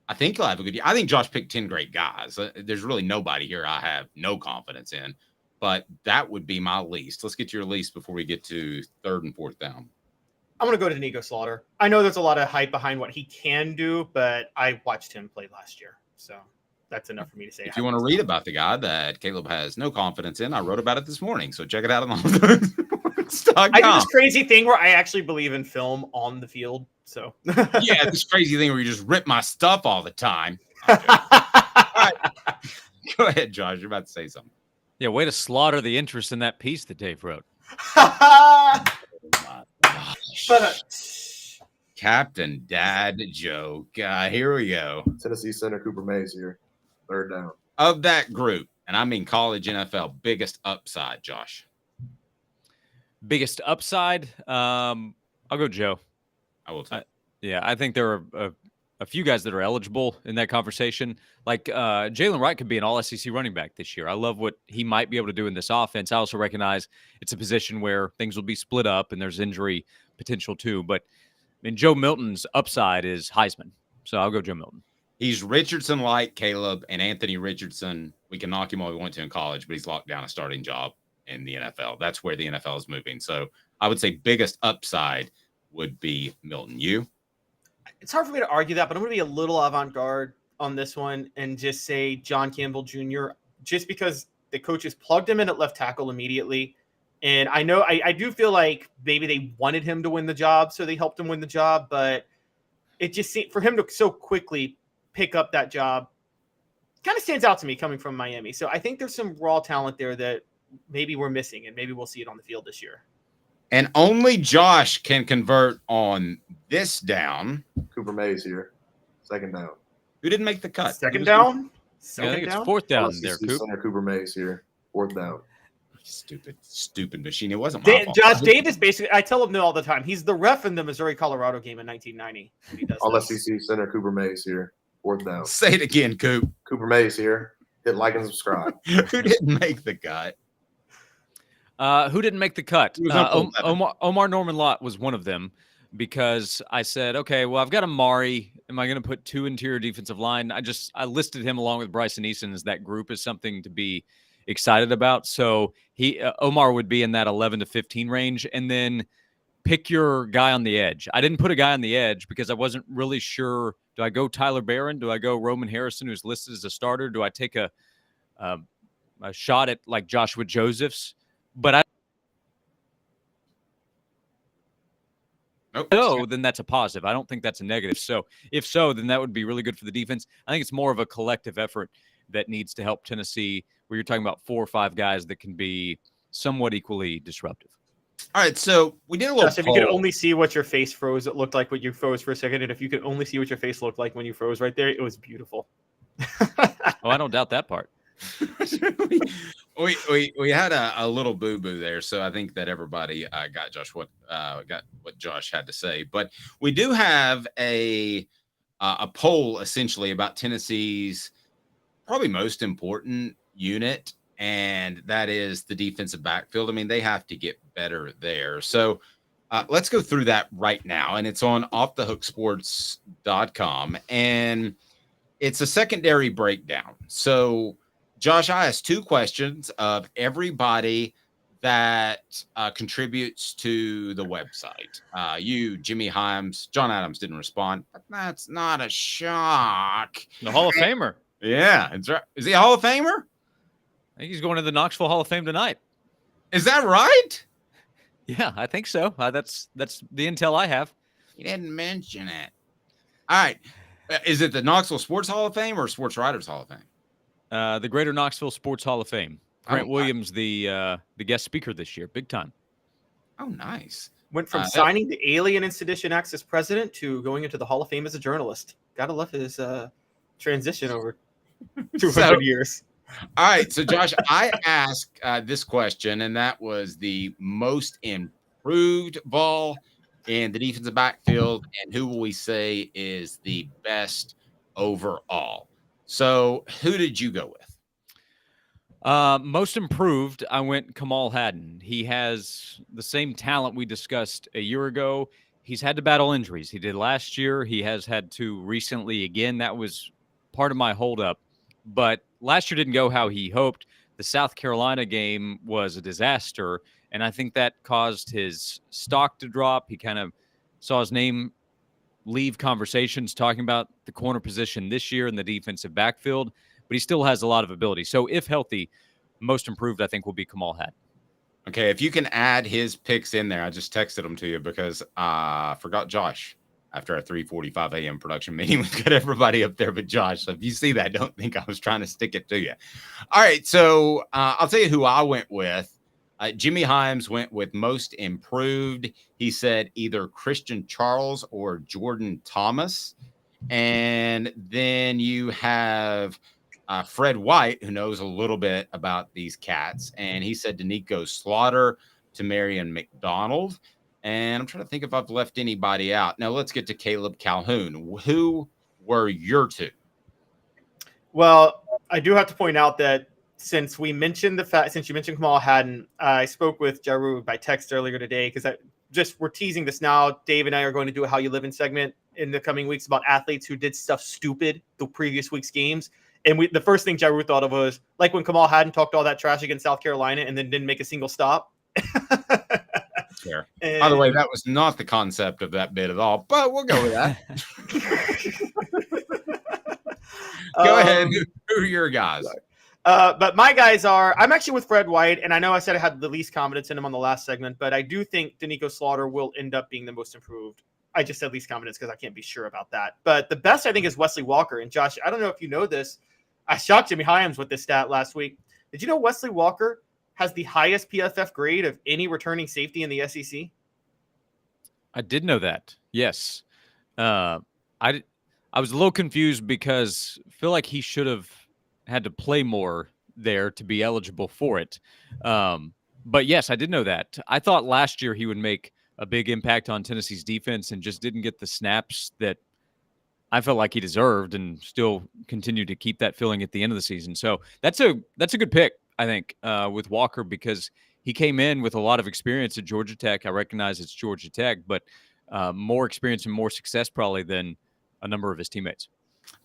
I think he'll have a good year. I think Josh picked 10 great guys. There's really nobody here I have no confidence in, but that would be my least. Let's get to your least before we get to 3rd and 4th down. I'm going to go to Nico Slaughter. I know there's a lot of hype behind what he can do, but I watched him play last year. So that's enough for me to say. If you want to read about the guy that Caleb has no confidence in, I wrote about it this morning. So check it out on I do this crazy thing where I actually believe in film on the field. So yeah, this crazy thing where you just rip my stuff all the time. All right. Go ahead, Josh. You're about to say something. Yeah, way to slaughter the interest in that piece that Dave wrote. Captain Dad joke. Here we go. Tennessee center Cooper Mays here. 3rd down. Of that group, and I mean college NFL, biggest upside, Josh. Biggest upside? I'll go Joe. I will too. Yeah, I think there are a few guys that are eligible in that conversation. Like Jalen Wright could be an all-SEC running back this year. I love what he might be able to do in this offense. I also recognize it's a position where things will be split up and there's injury potential too. But I mean, Joe Milton's upside is Heisman. So I'll go Joe Milton. He's Richardson-like, Caleb, and Anthony Richardson. We can knock him all we want to in college, but he's locked down a starting job in the NFL. That's where the NFL is moving. So I would say biggest upside would be Milton. You? It's hard for me to argue that, but I'm going to be a little avant-garde on this one and just say John Campbell Jr., just because the coaches plugged him in at left tackle immediately. And I know I do feel like maybe they wanted him to win the job, so they helped him win the job, but it just seemed for him to so quickly pick up that job kind of stands out to me coming from Miami. So I think there's some raw talent there that maybe we're missing, and maybe we'll see it on the field this year. And only Josh can convert on this down. Cooper Mays here. 2nd down. Who didn't make the cut? Second down? I think it's 4th down there, Center Cooper Mays here. 4th down. Stupid machine. It wasn't my fault. Josh Davis, basically, I tell him no all the time. He's the ref in the Missouri-Colorado game in 1990. When he does All SEC center Cooper Mays here. 4th down. Say it again, Coop. Cooper Mays here. Hit like and subscribe. Who didn't make the cut? Who didn't make the cut? Omar Norman Lott was one of them because I said, okay, well, I've got Amari. Am I going to put 2 interior defensive line? I listed him along with Bryson Eason as that group is something to be excited about. So Omar would be in that 11 to 15 range, and then pick your guy on the edge. I didn't put a guy on the edge because I wasn't really sure. Do I go Tyler Barron? Do I go Roman Harrison, who's listed as a starter? Do I take a shot at like Joshua Josephs? But then that's a positive. I don't think that's a negative. So if so, then that would be really good for the defense. I think it's more of a collective effort that needs to help Tennessee, where you're talking about 4 or 5 guys that can be somewhat equally disruptive. All right, so we did a little Josh, if you could only see what your face froze, it looked like what you froze for a second. And if you could only see what your face looked like when you froze right there, it was beautiful. Oh, I don't doubt that part. we had a little boo-boo there, so I think that everybody got what Josh had to say. But we do have a poll essentially about Tennessee's probably most important unit, and that is the defensive backfield. I mean, they have to get better there. So let's go through that right now, and it's on offthehooksports.com, and it's a secondary breakdown. So Josh, I asked 2 questions of everybody that contributes to the website. You, Jimmy Himes, John Adams didn't respond, but that's not a shock. The Hall of Famer. Yeah, that's right. Is he a Hall of Famer? I think he's going to the Knoxville Hall of Fame tonight. Is that right? Yeah, I think so. That's the intel I have. He didn't mention it. All right. Is it the Knoxville Sports Hall of Fame or Sports Writers Hall of Fame? The Greater Knoxville Sports Hall of Fame. Grant Williams, the guest speaker this year, big time. Oh, nice. Went from signing the Alien and Sedition Acts as president to going into the Hall of Fame as a journalist. Gotta love his transition over 200 years. All right, so Josh, I asked this question, and that was the most improved ball in the defensive backfield, and who will we say is the best overall? So who did you go with? Most improved, I went Kamal Hadden. He has the same talent we discussed a year ago. He's had to battle injuries. He did last year. He has had to recently again. That was part of my holdup. But last year didn't go how he hoped. The South Carolina game was a disaster, and I think that caused his stock to drop. He kind of saw his name leave conversations talking about the corner position this year in the defensive backfield, but he still has a lot of ability. So if healthy, most improved, I think, will be Kamal Hadden. Okay, if you can add his picks in there, I just texted them to you because I forgot Josh after our 3:45 a.m. production meeting. We've got everybody up there but Josh. So if you see that, don't think I was trying to stick it to you. All right, so I'll tell you who I went with. Jimmy Himes went with most improved. He said either Christian Charles or Jordan Thomas. And then you have Fred White, who knows a little bit about these cats. And he said Danico Slaughter to Marion McDonald. And I'm trying to think if I've left anybody out. Now let's get to Caleb Calhoun. Who were your 2? Well, I do have to point out that since you mentioned Kamal Hadden, I spoke with Jaru by text earlier today because we're teasing this now. Dave and I are going to do a How You Living segment in the coming weeks about athletes who did stuff stupid the previous week's games. And the first thing Jaru thought of was like when Kamal Hadden talked all that trash against South Carolina and then didn't make a single stop. Fair. By the way, that was not the concept of that bit at all, but we'll go with that. Go ahead. Who are your guys? But my guys I'm actually with Fred White, and I know I said I had the least confidence in him on the last segment, but I do think Danico Slaughter will end up being the most improved. I just said least confidence because I can't be sure about that. But the best, I think, is Wesley Walker. And Josh, I don't know if you know this. I shocked Jimmy Hyams with this stat last week. Did you know Wesley Walker has the highest PFF grade of any returning safety in the SEC? I did know that. Yes. I was a little confused because I feel like he should have had to play more there to be eligible for it. But yes, I did know that. I thought last year he would make a big impact on Tennessee's defense and just didn't get the snaps that I felt like he deserved, and still continued to keep that feeling at the end of the season. So that's a good pick, I think, with Walker, because he came in with a lot of experience at Georgia Tech. I recognize it's Georgia Tech, but more experience and more success probably than a number of his teammates.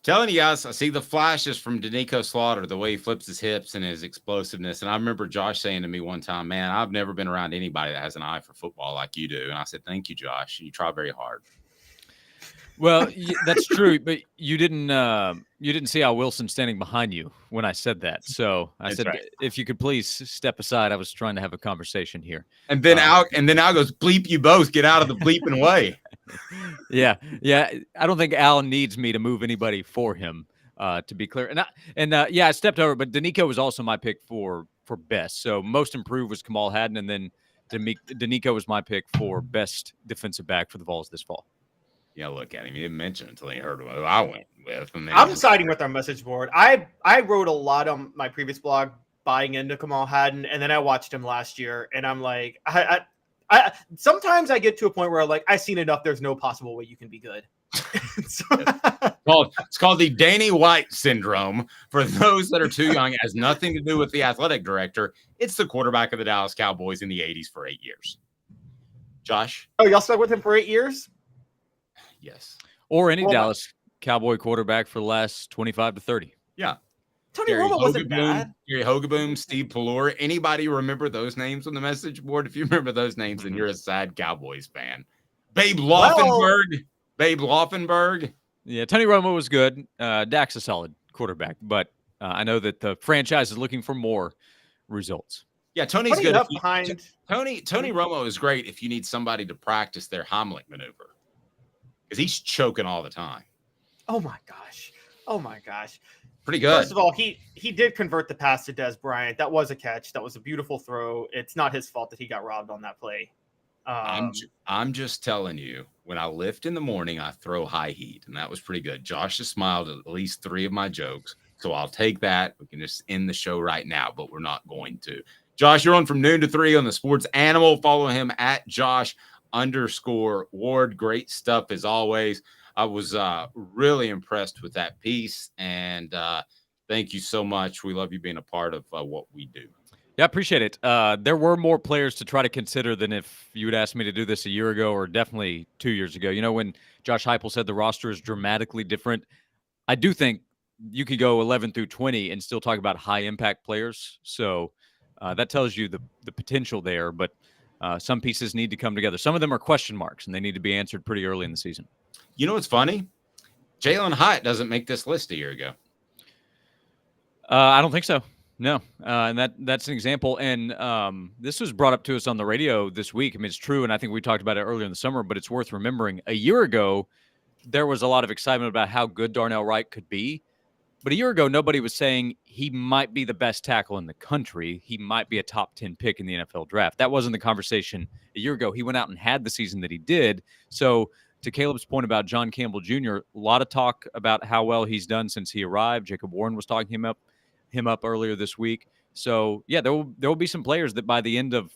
Telling you guys, I see the flashes from Danico Slaughter, the way he flips his hips and his explosiveness. And I remember Josh saying to me one time, man, I've never been around anybody that has an eye for football like you do. And I said, thank you, Josh. You try very hard. Well, that's true, but you didn't see Al Wilson standing behind you when I said that. So I said, right, if you could please step aside. I was trying to have a conversation here. And then Al goes, bleep you both, get out of the bleeping way. Yeah. I don't think Al needs me to move anybody for him, to be clear. I stepped over, but Danico was also my pick for for best. So most improved was Kamal Hadden, and then Danico was my pick for best defensive back for the Vols this fall. Yeah, look at him. He didn't mention it until he heard what I went with. And then I'm siding with our message board. I wrote a lot on my previous blog buying into Kamal Hadden, and then I watched him last year, and I'm like, I sometimes I get to a point where like I've seen enough. There's no possible way you can be good. It's called the Danny White syndrome. For those that are too young, it has nothing to do with the athletic director. It's the quarterback of the Dallas Cowboys in the 80s for 8 years. Josh? Oh, y'all stuck with him for 8 years? Yes. Or any Dallas Cowboy quarterback for the last 25 to 30. Yeah. Tony Romo wasn't bad. Gary Hogaboom, Steve Pallure. Anybody remember those names on the message board? If you remember those names, then you're a sad Cowboys fan. Babe Laufenberg. Yeah, Tony Romo was good. Dak's a solid quarterback, but I know that the franchise is looking for more results. Yeah, Tony's good. Tony Romo is great if you need somebody to practice their Heimlich maneuver. Because he's choking all the time. Oh my gosh. Pretty good. First of all, he did convert the pass to Des Bryant. That was a catch. That was a beautiful throw. It's not his fault that he got robbed on that play. I'm just telling you, when I lift in the morning, I throw high heat, and that was pretty good. Josh has smiled at least 3 of my jokes, so I'll take that. We can just end the show right now, but we're not going to. Josh, you're on from noon to 3 on the Sports Animal. Follow him at Josh_Ward. Great stuff as always. I was really impressed with that piece, and thank you so much. We love you being a part of what we do. Yeah, I appreciate it. There were more players to try to consider than if you would ask me to do this a year ago or definitely 2 years ago. You know, when Josh Heupel said the roster is dramatically different, I do think you could go 11 through 20 and still talk about high-impact players. So that tells you the potential there, but some pieces need to come together. Some of them are question marks, and they need to be answered pretty early in the season. You know what's funny? Jalen Hyatt doesn't make this list a year ago. I don't think so. No, and that's an example. And this was brought up to us on the radio this week. I mean, it's true, and I think we talked about it earlier in the summer, but it's worth remembering. A year ago, there was a lot of excitement about how good Darnell Wright could be. But a year ago, nobody was saying he might be the best tackle in the country. He might be a top 10 pick in the NFL draft. That wasn't the conversation a year ago. He went out and had the season that he did. So to Caleb's point about John Campbell Jr., a lot of talk about how well he's done since he arrived. Jacob Warren was talking him up earlier this week. So, yeah, there will be some players that by the end of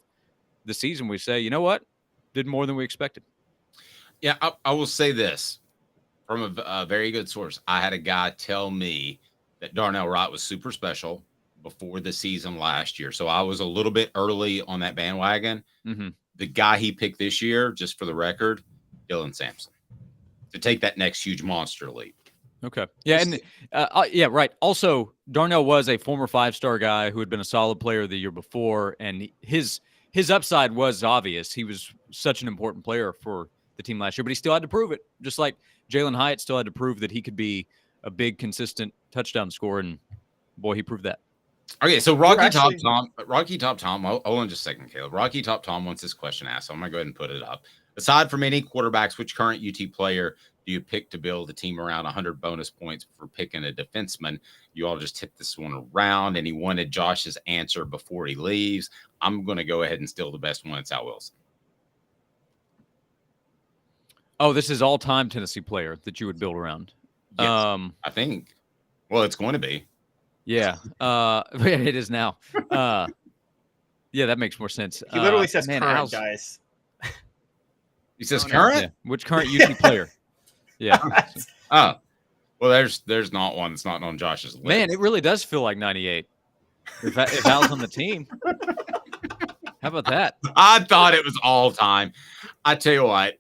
the season we say, you know what, did more than we expected. Yeah, I will say this from a very good source. I had a guy tell me that Darnell Wright was super special before the season last year. So I was a little bit early on that bandwagon. Mm-hmm. The guy he picked this year, just for the record, Dylan Sampson, to take that next huge monster leap. Okay. Yeah. And yeah, right. Also, Darnell was a former 5-star guy who had been a solid player the year before, and his upside was obvious. He was such an important player for the team last year, but he still had to prove it. Just like Jalen Hyatt still had to prove that he could be a big, consistent touchdown scorer, and boy, he proved that. Okay, so Rocky Top Tom, hold on just a second, Caleb. Rocky Top Tom wants this question asked, so I'm going to go ahead and put it up. Aside from any quarterbacks, which current UT player do you pick to build a team around 100 bonus points for picking a defenseman? You all just hit this one around, and he wanted Josh's answer before he leaves. I'm going to go ahead and steal the best one. It's Al Wilson. Oh, this is all-time Tennessee player that you would build around. Yes, I think. Well, it's going to be. Yeah, it is now. Yeah, that makes more sense. He literally says current, guys. He says current? Yeah. Which current UT player? Yeah. Oh, well, there's not one that's not on Josh's list. Man, it really does feel like 98. If Al's on the team. How about that? I thought it was all time. I tell you what.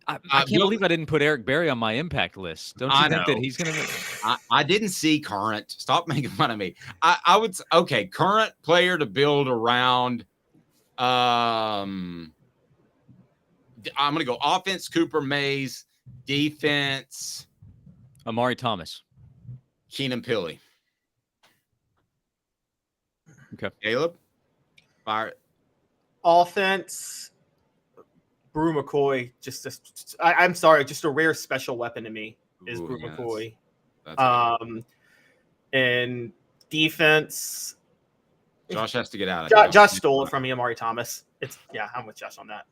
I can't believe I didn't put Eric Berry on my impact list. Don't you think that he's going to? I didn't see current. Stop making fun of me. I would okay. Current player to build around. I'm going to go offense. Cooper Mays. Defense. Amari Thomas. Keenan Pili. Okay. Caleb. Fire. Offense. Brew McCoy, I'm sorry, just a rare special weapon to me is Brew McCoy. That's and defense, Josh has to get out of Josh stole it from me, Amari Thomas. I'm with Josh on that.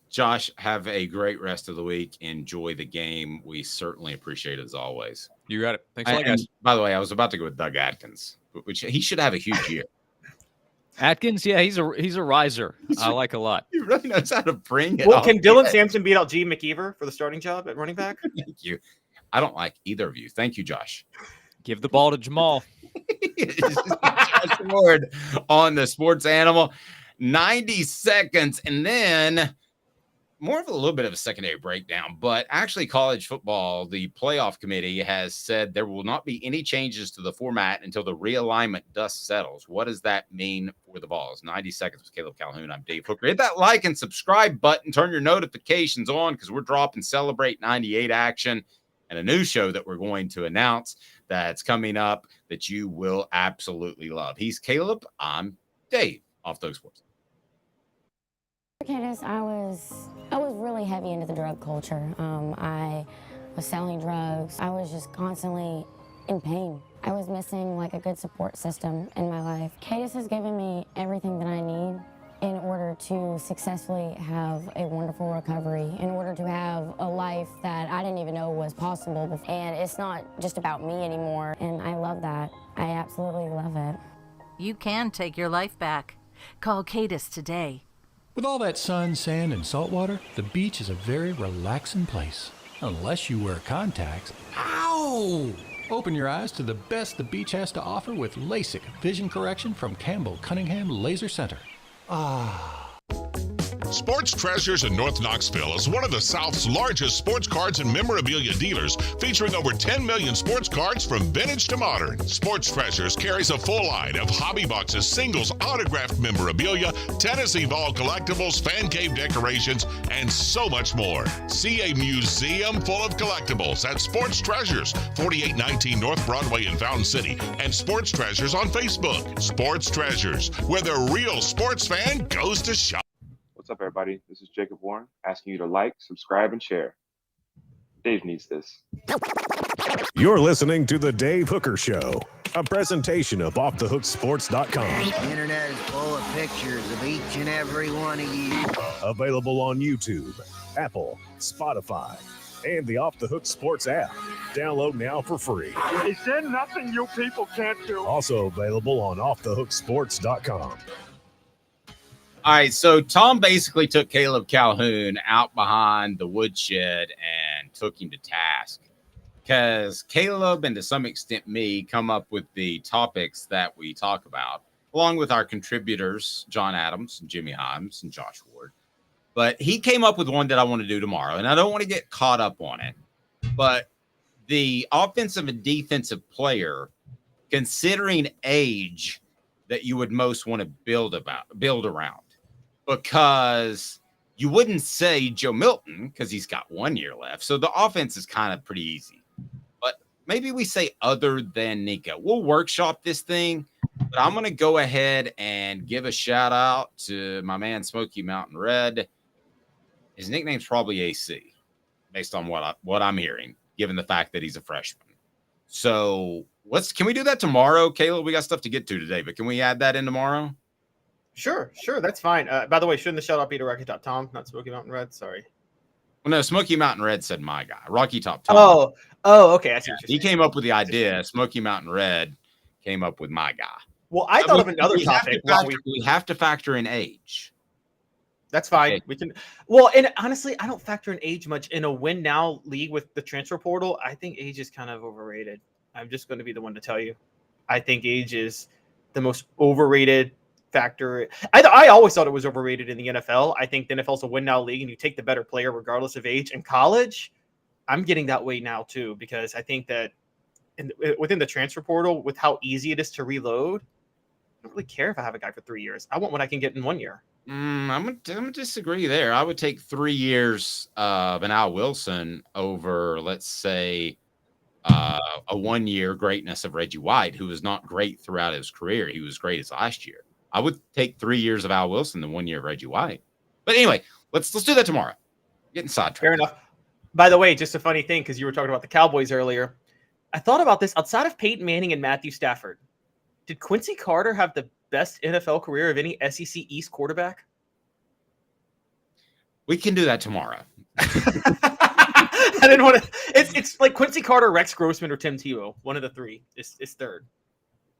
Josh, have a great rest of the week. Enjoy the game. We certainly appreciate it as always. You got it. Thanks a lot, guys. By the way, I was about to go with Doug Atkins, which he should have a huge year. Atkins, yeah, he's a riser. I like a lot. He really knows how to bring it. Well, can Dylan Sampson beat out G. McKeever for the starting job at running back? Thank you. I don't like either of you. Thank you, Josh. Give the ball to Jamal. Josh Ward on the Sports Animal. 90 seconds, and then more of a little bit of a secondary breakdown, but actually college football, the playoff committee has said there will not be any changes to the format until the realignment dust settles. What does that mean for the Vols? 90 seconds with Caleb Calhoun. I'm Dave Hooker. Hit that like and subscribe button. Turn your notifications on because we're dropping Celebrate 98 action and a new show that we're going to announce that's coming up that you will absolutely love. He's Caleb. I'm Dave. Off the Hook Sports. Candace, I was really heavy into the drug culture. I was selling drugs. I was just constantly in pain. I was missing like a good support system in my life. Candace has given me everything that I need in order to successfully have a wonderful recovery, in order to have a life that I didn't even know was possible before. And it's not just about me anymore, and I love that. I absolutely love it. You can take your life back. Call Cadis today. With all that sun, sand, and salt water, the beach is a very relaxing place. Unless you wear contacts. Ow! Open your eyes to the best the beach has to offer with LASIK vision correction from Campbell Cunningham Laser Center. Ah. Sports Treasures in North Knoxville is one of the South's largest sports cards and memorabilia dealers, featuring over 10 million sports cards from vintage to modern. Sports Treasures carries a full line of hobby boxes, singles, autographed memorabilia, Tennessee Vol collectibles, fan cave decorations, and so much more. See a museum full of collectibles at Sports Treasures, 4819 North Broadway in Fountain City, and Sports Treasures on Facebook. Sports Treasures, where the real sports fan goes to shop. What's up, everybody? This is Jacob Warren, asking you to like, subscribe, and share. Dave needs this. You're listening to The Dave Hooker Show, a presentation of OffTheHookSports.com. The internet is full of pictures of each and every one of you. Available on YouTube, Apple, Spotify, and the Off the Hook Sports app. Download now for free. Is there nothing you people can't do? Also available on OffTheHookSports.com. All right, so Tom basically took Caleb Calhoun out behind the woodshed and took him to task because Caleb and to some extent me come up with the topics that we talk about, along with our contributors, John Adams, and Jimmy Himes, and Josh Ward. But he came up with one that I want to do tomorrow, and I don't want to get caught up on it. But the offensive and defensive player, considering age, that you would most want to build around. Because you wouldn't say Joe Milton because he's got 1 year left. So the offense is kind of pretty easy. But maybe we say other than Nico. We'll workshop this thing. But I'm going to go ahead and give a shout out to my man Smoky Mountain Red. His nickname's probably AC, based on what I'm hearing, given the fact that he's a freshman. So can we do that tomorrow, Caleb? We got stuff to get to today, but can we add that in tomorrow? Sure, that's fine. By the way, shouldn't the shout out be to Rocky Top Tom, not Smoky Mountain Red? Sorry. Well, no, Smoky Mountain Red said my guy, Rocky Top Tom. Oh, okay. I see what you're he saying. came up with the idea. Smoky Mountain Red came up with my guy. Well, I thought of another topic. We have to factor in age. That's fine. Okay. We can. Well, and honestly, I don't factor in age much in a win now league with the transfer portal. I think age is kind of overrated. I'm just going to be the one to tell you. I think age is the most overrated factor. I always thought it was overrated in the NFL. I think the NFL's a win now league and you take the better player regardless of age. In college, I'm getting that way now too, because I think that within the transfer portal, with how easy it is to reload, I don't really care if I have a guy for 3 years. I want what I can get in 1 year. I'm gonna disagree there. I would take 3 years of an Al Wilson over, let's say, a 1 year greatness of Reggie White, who was not great throughout his career. He was great as last year. I would take 3 years of Al Wilson than 1 year of Reggie White. But anyway, let's do that tomorrow. Getting sidetracked. Fair enough. By the way, just a funny thing, because you were talking about the Cowboys earlier. I thought about this outside of Peyton Manning and Matthew Stafford. Did Quincy Carter have the best NFL career of any SEC East quarterback? We can do that tomorrow. I didn't want to. It's like Quincy Carter, Rex Grossman, or Tim Tebow. One of the three is third.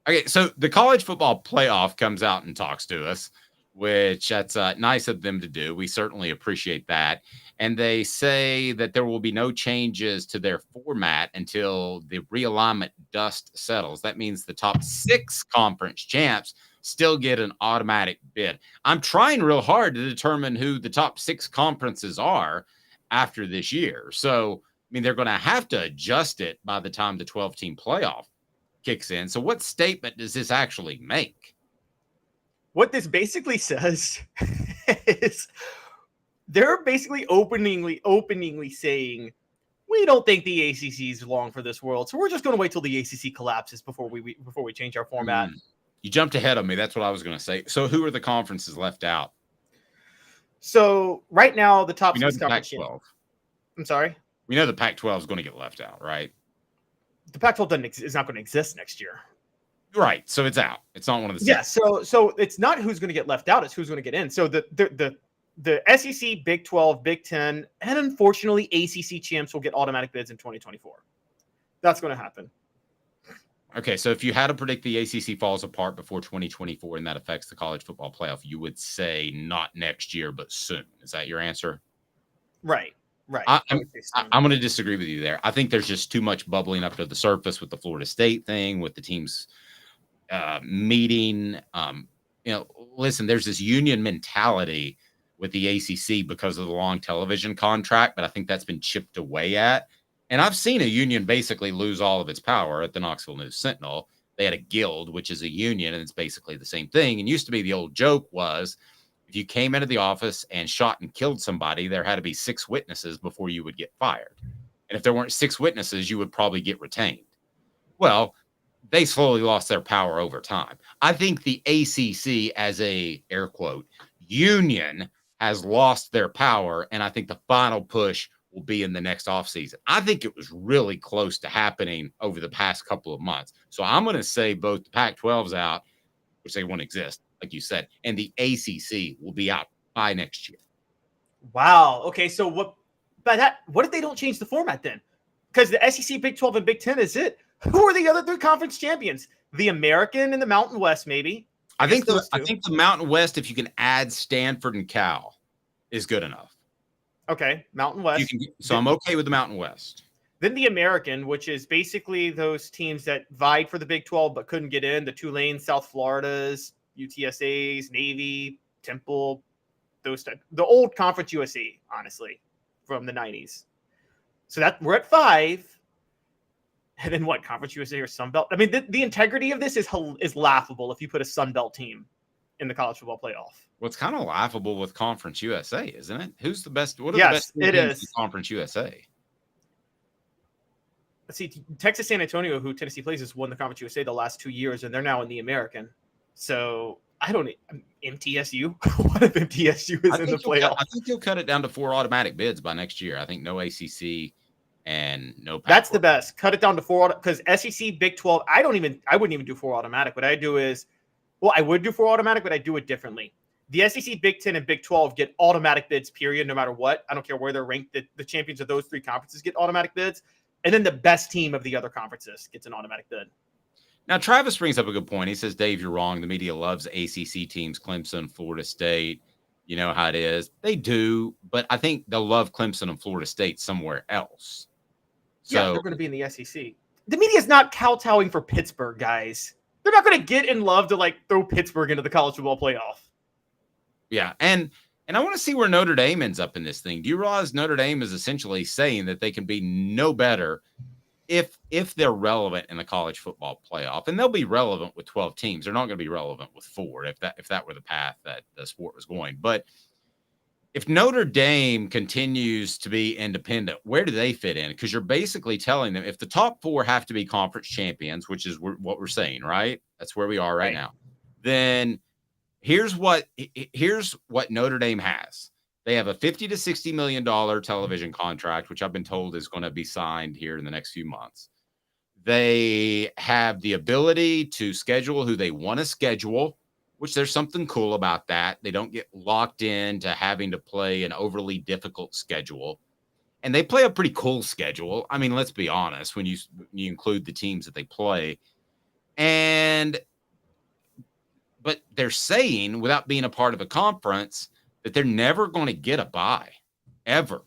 Okay, so the college football playoff comes out and talks to us, which that's nice of them to do. We certainly appreciate that. And they say that there will be no changes to their format until the realignment dust settles. That means the top 6 conference champs still get an automatic bid. I'm trying real hard to determine who the top 6 conferences are after this year. So, I mean, they're going to have to adjust it by the time the 12-team playoff kicks in. So what statement does this actually make? What this basically says is they're basically openingly saying, we don't think the ACC is long for this world, so we're just going to wait till the ACC collapses before we change our format. You jumped ahead of me. That's what I was going to say. So who are the conferences left out? So right now, the top 6 the conference. Pac-12. I'm sorry? We know the Pac-12 is going to get left out, right? The Pac-12 is not going to exist next year. Right. So it's out. It's not one of the 6. Yeah. So it's not who's going to get left out. It's who's going to get in. So the SEC, Big 12, Big 10, and unfortunately ACC champs will get automatic bids in 2024. That's going to happen. Okay. So if you had to predict the ACC falls apart before 2024 and that affects the college football playoff, you would say not next year, but soon. Is that your answer? Right. Right. I'm going to disagree with you there. I think there's just too much bubbling up to the surface with the Florida State thing, with the teams meeting. Listen, there's this union mentality with the ACC because of the long television contract, but I think that's been chipped away at. And I've seen a union basically lose all of its power at the Knoxville News Sentinel. They had a guild, which is a union, and it's basically the same thing. And used to be the old joke was, if you came into the office and shot and killed somebody, there had to be 6 witnesses before you would get fired. And if there weren't 6 witnesses, you would probably get retained. Well, they slowly lost their power over time. I think the ACC as a, air quote, union has lost their power, and I think the final push will be in the next offseason. I think it was really close to happening over the past couple of months. So I'm going to say both the Pac-12's out, which they won't exist, like you said, and the ACC will be out by next year. Wow. Okay. So what if they don't change the format then? Because the SEC, Big 12, and Big 10 is it. Who are the other 3 conference champions? The American and the Mountain West, maybe. I think the Mountain West, if you can add Stanford and Cal, is good enough. Okay, Mountain West. So I'm okay with the Mountain West. Then the American, which is basically those teams that vied for the Big 12 but couldn't get in. The Tulane, South Floridas, UTSAs, Navy, Temple, those type. The old Conference USA, honestly, from the 90s. So that we're at 5. And then what? Conference USA or Sun Belt? I mean, the integrity of this is laughable if you put a Sun Belt team in the college football playoff. Well, it's kind of laughable with Conference USA, isn't it? Who's the best? What are yes, the best it teams is. in Conference USA? Let's see, Texas San Antonio, who Tennessee plays, has won the Conference USA the last 2 years, and they're now in the American. So I don't MTSU. What if MTSU is in the playoff? I think you'll cut it down to 4 automatic bids by next year. I think no ACC and no Pac-12. That's the best. Cut it down to 4 because SEC, Big 12. I wouldn't even do 4 automatic. What I do is, I would do 4 automatic, but I do it differently. The SEC, Big 10, and Big 12 get automatic bids, period, no matter what. I don't care where they're ranked. The champions of those 3 conferences get automatic bids. And then the best team of the other conferences gets an automatic bid. Now, Travis brings up a good point. He says, Dave, you're wrong. The media loves ACC teams, Clemson, Florida State. You know how it is. They do, but I think they'll love Clemson and Florida State somewhere else. So, they're going to be in the SEC. The media is not kowtowing for Pittsburgh, guys. They're not going to get in love to throw Pittsburgh into the college football playoff. Yeah, and I want to see where Notre Dame ends up in this thing. Do you realize Notre Dame is essentially saying that they can be no better if they're relevant in the college football playoff? And they'll be relevant with 12 teams. They're not going to be relevant with 4 if that were the path that the sport was going. But if Notre Dame continues to be independent, where do they fit in? Because you're basically telling them if the top 4 have to be conference champions, which is what we're saying, right? That's where we are right now. Then here's what Notre Dame has. They have a $50 to $60 million television contract, which I've been told is going to be signed here in the next few months. They have the ability to schedule who they want to schedule. which there's something cool about that. They don't get locked into having to play an overly difficult schedule. And they play a pretty cool schedule. I mean, let's be honest, when you include the teams that they play. But they're saying, without being a part of a conference, that they're never going to get a bye, ever,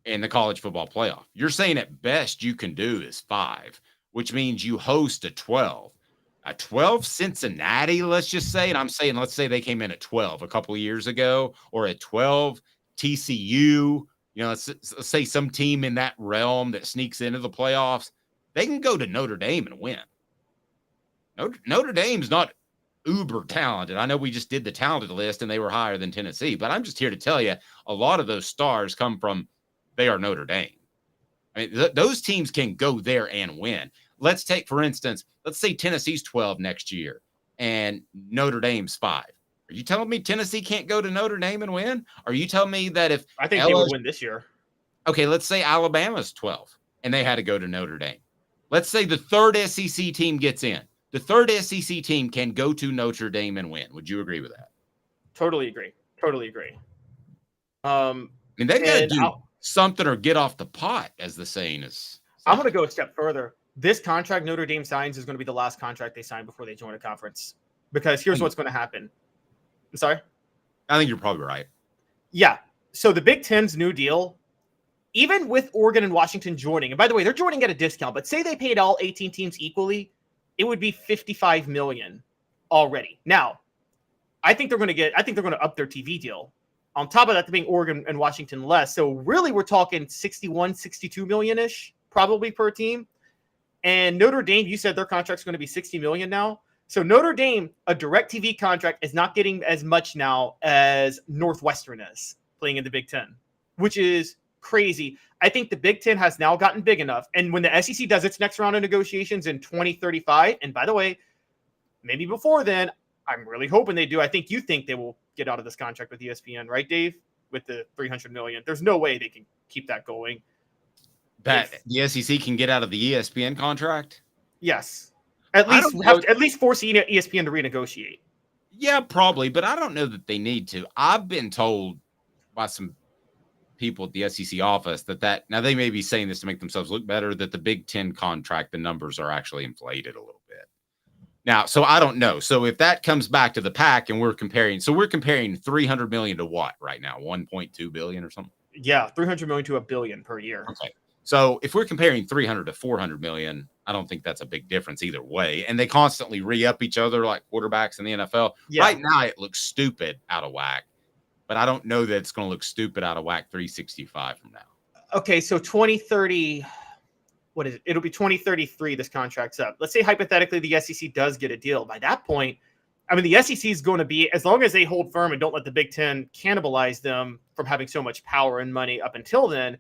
in the college football playoff. You're saying at best you can do is 5, which means you host a 12. A 12 Cincinnati, let's just say, and I'm saying, let's say they came in at 12 a couple of years ago, or at 12 TCU, let's say some team in that realm that sneaks into the playoffs, they can go to Notre Dame and win. Notre Dame's not uber talented. I know we just did the talented list and they were higher than Tennessee, but I'm just here to tell you a lot of those stars come from they are Notre Dame. I mean, those teams can go there and win. Let's take, for instance, let's say Tennessee's 12 next year and Notre Dame's 5. Are you telling me Tennessee can't go to Notre Dame and win? Are you telling me that if I think they would win this year? Okay, let's say Alabama's 12 and they had to go to Notre Dame. Let's say the third SEC team gets in. The third SEC team can go to Notre Dame and win. Would you agree with that? Totally agree. I mean, they got to do something or get off the pot, as the saying is. I'm going to go a step further. This contract Notre Dame signs is going to be the last contract they sign before they join a conference. Because here's what's going to happen. I'm sorry? I think you're probably right. Yeah. So the Big Ten's new deal, even with Oregon and Washington joining, and by the way, they're joining at a discount, but say they paid all 18 teams equally, it would be $55 million already. Now, I think they're going to up their TV deal. On top of that, they're paying Oregon and Washington less. So really, we're talking 61, 62 million-ish probably per team. And Notre Dame, you said their contract's going to be 60 million now. So Notre Dame, a direct TV contract, is not getting as much now as Northwestern is playing in the Big Ten, which is crazy. I think the Big Ten has now gotten big enough. And when the SEC does its next round of negotiations in 2035, and by the way, maybe before then, I'm really hoping they do. I think you think they will get out of this contract with ESPN, right, Dave? With the $300 million. There's no way they can keep that going. That the SEC can get out of the ESPN contract? Yes. At least force ESPN to renegotiate. Yeah, probably, but I don't know that they need to. I've been told by some people at the SEC office that now they may be saying this to make themselves look better, that the Big Ten contract, the numbers are actually inflated a little bit. Now, so I don't know. So if that comes back to the pack and we're comparing 300 million to what right now? 1.2 billion or something? Yeah, 300 million to $1 billion per year. Okay. So if we're comparing 300 to 400 million, I don't think that's a big difference either way. And they constantly re-up each other like quarterbacks in the NFL. Yeah. Right now, it looks stupid out of whack, but I don't know that it's going to look stupid out of whack 365 from now. Okay, so 2030, what is it? It'll be 2033 this contract's up. Let's say hypothetically the SEC does get a deal. By that point, I mean, the SEC is going to be, as long as they hold firm and don't let the Big Ten cannibalize them from having so much power and money up until then,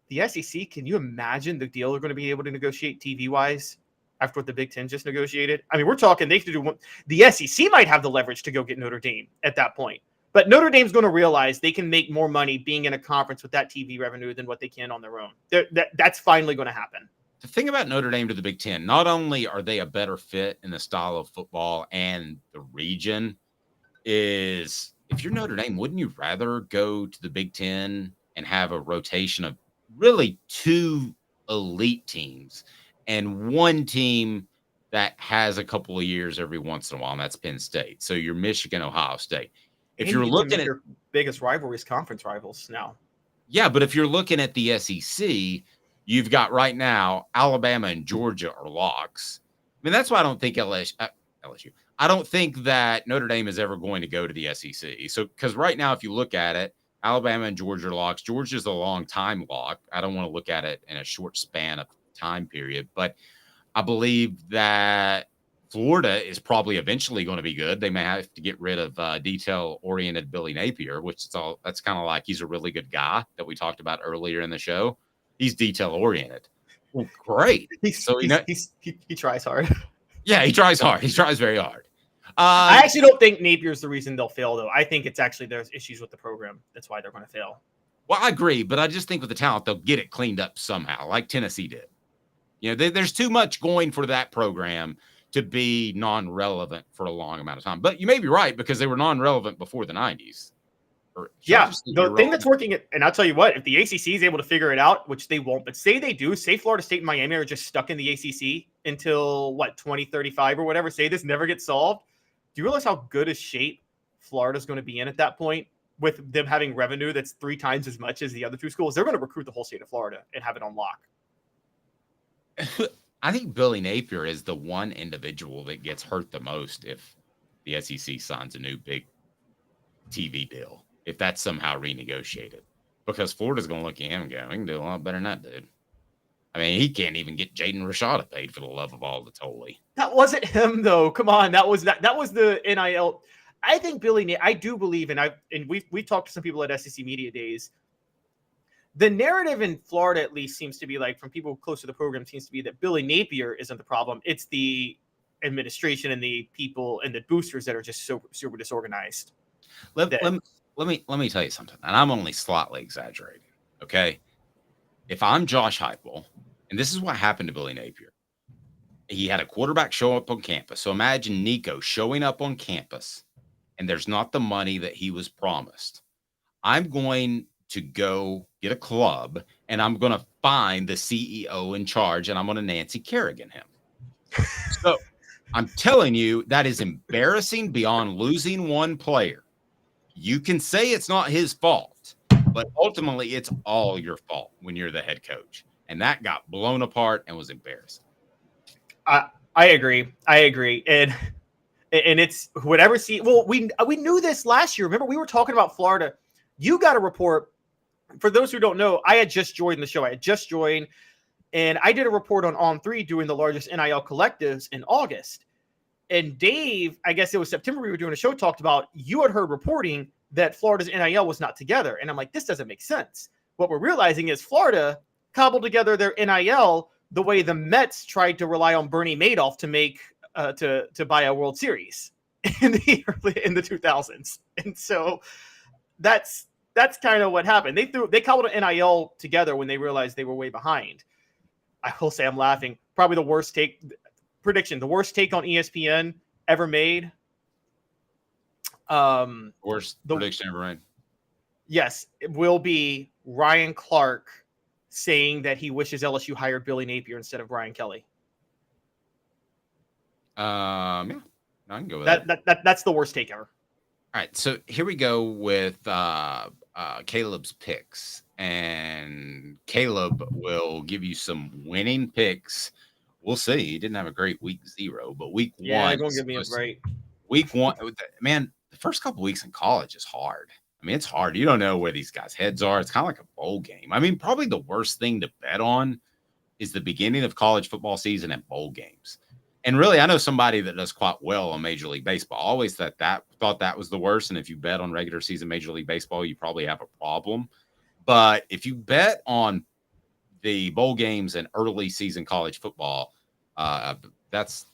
the SEC, can you imagine the deal they're going to be able to negotiate TV-wise after what the Big Ten just negotiated? I mean, we're talking they could do one. The SEC might have the leverage to go get Notre Dame at that point. But Notre Dame's going to realize they can make more money being in a conference with that TV revenue than what they can on their own. That's finally going to happen. The thing about Notre Dame to the Big Ten, not only are they a better fit in the style of football and the region, is if you're Notre Dame, wouldn't you rather go to the Big Ten and have a rotation of really 2 elite teams and one team that has a couple of years every once in a while, and that's Penn State. So you're Michigan, Ohio State. If you're looking at your biggest rivalries, conference rivals now. Yeah, but if you're looking at the SEC, you've got right now Alabama and Georgia are locks. I mean, that's why I don't think LSU. I don't think that Notre Dame is ever going to go to the SEC. So, because right now, if you look at it, Alabama and Georgia are locks. Georgia's a long time lock. I don't want to look at it in a short span of time period, but I believe that Florida is probably eventually going to be good. They may have to get rid of detail-oriented Billy Napier, that's kind of like he's a really good guy that we talked about earlier in the show. He's detail-oriented. Well, great. He tries hard. Yeah, he tries hard. He tries very hard. I actually don't think Napier's the reason they'll fail, though. I think it's actually there's issues with the program. That's why they're going to fail. Well, I agree, but I just think with the talent, they'll get it cleaned up somehow, like Tennessee did. You know, there's too much going for that program to be non-relevant for a long amount of time. But you may be right, because they were non-relevant before the 90s. Yeah, the thing that's working, and I'll tell you what, if the ACC is able to figure it out, which they won't, but say they do, say Florida State and Miami are just stuck in the ACC until, 2035 or whatever, say this never gets solved, do you realize how good a shape Florida's going to be in at that point with them having revenue that's 3 times as much as the other 2 schools? They're going to recruit the whole state of Florida and have it on lock. I think Billy Napier is the one individual that gets hurt the most if the SEC signs a new big TV deal, if that's somehow renegotiated, because Florida's going to look at him and go, we can do a lot better than that dude. I mean, he can't even get Jaden Rashada paid, for the love of all that's holy. That wasn't him, though. Come on, that was the NIL. I think I do believe, and we talked to some people at SEC Media Days. The narrative in Florida, at least, seems to be like, from people close to the program, seems to be that Billy Napier isn't the problem. It's the administration and the people and the boosters that are just super disorganized. Let me tell you something, and I'm only slightly exaggerating. Okay, if I'm Josh Heupel, and this is what happened to Billy Napier, he had a quarterback show up on campus. So imagine Nico showing up on campus, and there's not the money that he was promised. I'm going to go get a club, and I'm going to find the CEO in charge, and I'm going to Nancy Kerrigan him. So I'm telling you, that is embarrassing beyond losing one player. You can say it's not his fault, but ultimately it's all your fault when you're the head coach. And that got blown apart and was embarrassing. I agree. And it's whatever. We knew this last year. Remember, we were talking about Florida. You got a report. For those who don't know, I had just joined the show. And I did a report on On3 doing the largest NIL collectives in August. And Dave, I guess it was September, we were doing a show, talked about, you had heard reporting that Florida's NIL was not together. And I'm like, this doesn't make sense. What we're realizing is Florida cobbled together their NIL the way the Mets tried to rely on Bernie Madoff to make to buy a World Series in the 2000s. And so that's kind of what happened. They cobbled an NIL together when they realized they were way behind. I will say, I'm laughing. Probably the worst take on ESPN ever made. Worst prediction ever made. Yes, it will be Ryan Clark saying that he wishes LSU hired Billy Napier instead of Brian Kelly. Yeah, I can go with that. That's the worst take ever. All right, so here we go with Caleb's picks, and Caleb will give you some winning picks. We'll see. He didn't have a great week 0, but week 1. Yeah, don't give me a break. Week 1, man, the first couple weeks in college is hard. I mean, it's hard. You don't know where these guys' heads are. It's kind of like a bowl game. I mean, probably the worst thing to bet on is the beginning of college football season and bowl games. And really, I know somebody that does quite well on Major League Baseball. I always thought that was the worst. And if you bet on regular season Major League Baseball, you probably have a problem. But if you bet on the bowl games and early season college football, that's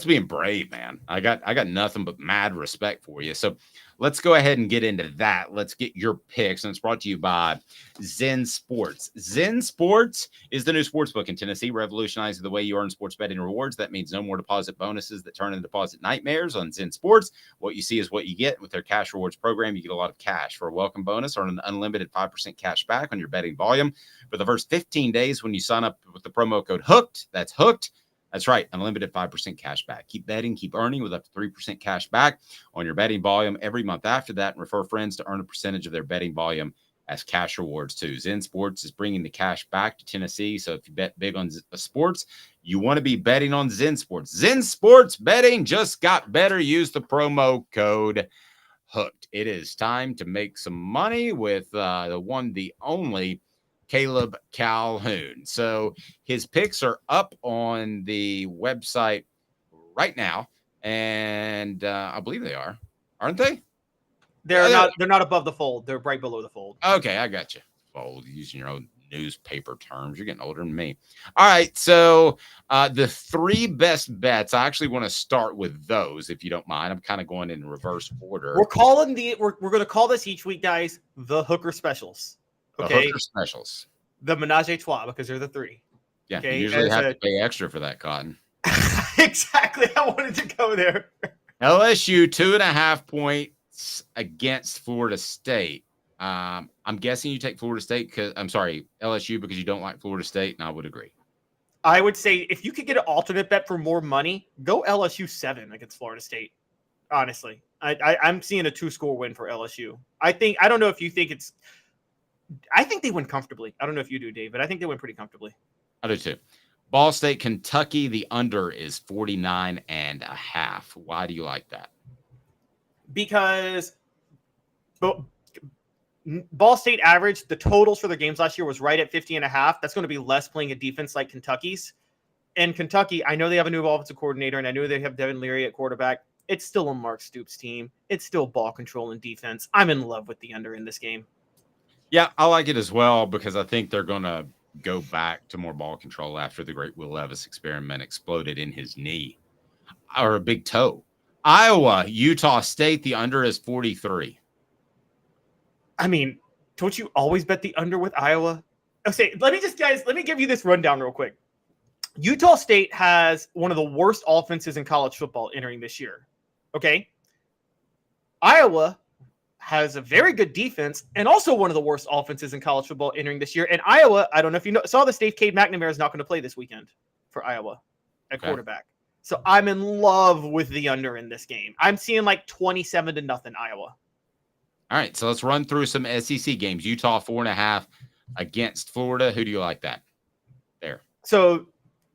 being brave, man. I got nothing but mad respect for you. So let's go ahead and get into that. Let's get your picks, and it's brought to you by Zen Sports. Zen Sports is the new sports book in Tennessee, revolutionizing the way you earn sports betting rewards. That means no more deposit bonuses that turn into deposit nightmares on Zen Sports. What you see is what you get. With their cash rewards program, you get a lot of cash. For a welcome bonus, earn an unlimited 5% cash back on your betting volume for the first 15 days when you sign up with the promo code HOOKED. That's HOOKED. That's right, unlimited 5% cash back. Keep betting, keep earning with up to 3% cash back on your betting volume every month after that, and refer friends to earn a percentage of their betting volume as cash rewards too. Zen Sports is bringing the cash back to Tennessee, so if you bet big on sports, you want to be betting on Zen Sports. Zen Sports betting just got better. Use the promo code HOOKED. It is time to make some money with the one, the only Caleb Calhoun. So his picks are up on the website right now, and I believe they are, aren't they? They're not above the fold. They're right below the fold. Okay, I got you. Fold, using your own newspaper terms. You're getting older than me. All right, so the 3 best bets. I actually want to start with those, if you don't mind. I'm kind of going in reverse order. We're going to call this each week, guys, the Hooker Specials. Okay, Hooker Specials. The Menage a Trois, because they're the 3. Yeah, okay? you usually have to pay extra for that, Cotton. Exactly. I wanted to go there. LSU 2.5 points against Florida State. I'm guessing you take Florida State LSU because you don't like Florida State, and I would agree. I would say if you could get an alternate bet for more money, go LSU 7 against Florida State. Honestly, I'm seeing a 2-score win for LSU. I don't know if you think it's. I think they win comfortably. I don't know if you do, Dave, but I think they win pretty comfortably. I do too. Ball State, Kentucky, the under is 49.5. Why do you like that? Because Ball State average, the totals for their games last year was right at 50.5. That's going to be less playing a defense like Kentucky's. And Kentucky, I know they have a new offensive coordinator, and I know they have Devin Leary at quarterback. It's still a Mark Stoops team. It's still ball control and defense. I'm in love with the under in this game. Yeah, I like it as well because I think they're going to go back to more ball control after the great Will Levis experiment exploded in his knee or a big toe. Iowa, Utah State, the under is 43. I mean, don't you always bet the under with Iowa? Okay, let me give you this rundown real quick. Utah State has one of the worst offenses in college football entering this year. Okay. Iowa has a very good defense and also one of the worst offenses in college football entering this year. And Iowa, I don't know if you saw this, Dave, Cade McNamara is not going to play this weekend for Iowa at quarterback. So I'm in love with the under in this game. I'm seeing like 27-0 Iowa. All right, so let's run through some SEC games. Utah 4.5 against Florida. Who do you like that? There. So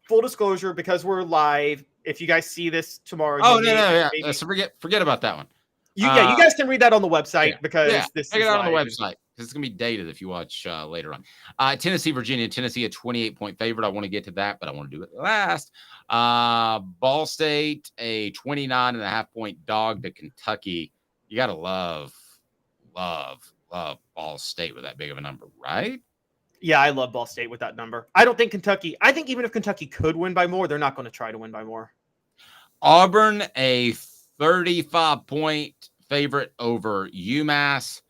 full disclosure, because we're live, if you guys see this tomorrow. Yeah. So forget about that one. You guys can read that on the website because this check is it out on the live. website. It's going to be dated if you watch later on. Tennessee, Virginia. Tennessee, a 28-point favorite. I want to get to that, but I want to do it last. Ball State, a 29.5-point dog to Kentucky. You got to love Ball State with that big of a number, right? Yeah, I love Ball State with that number. I don't think Kentucky. I think even if Kentucky could win by more, they're not going to try to win by more. Auburn, a 35-point favorite over UMass.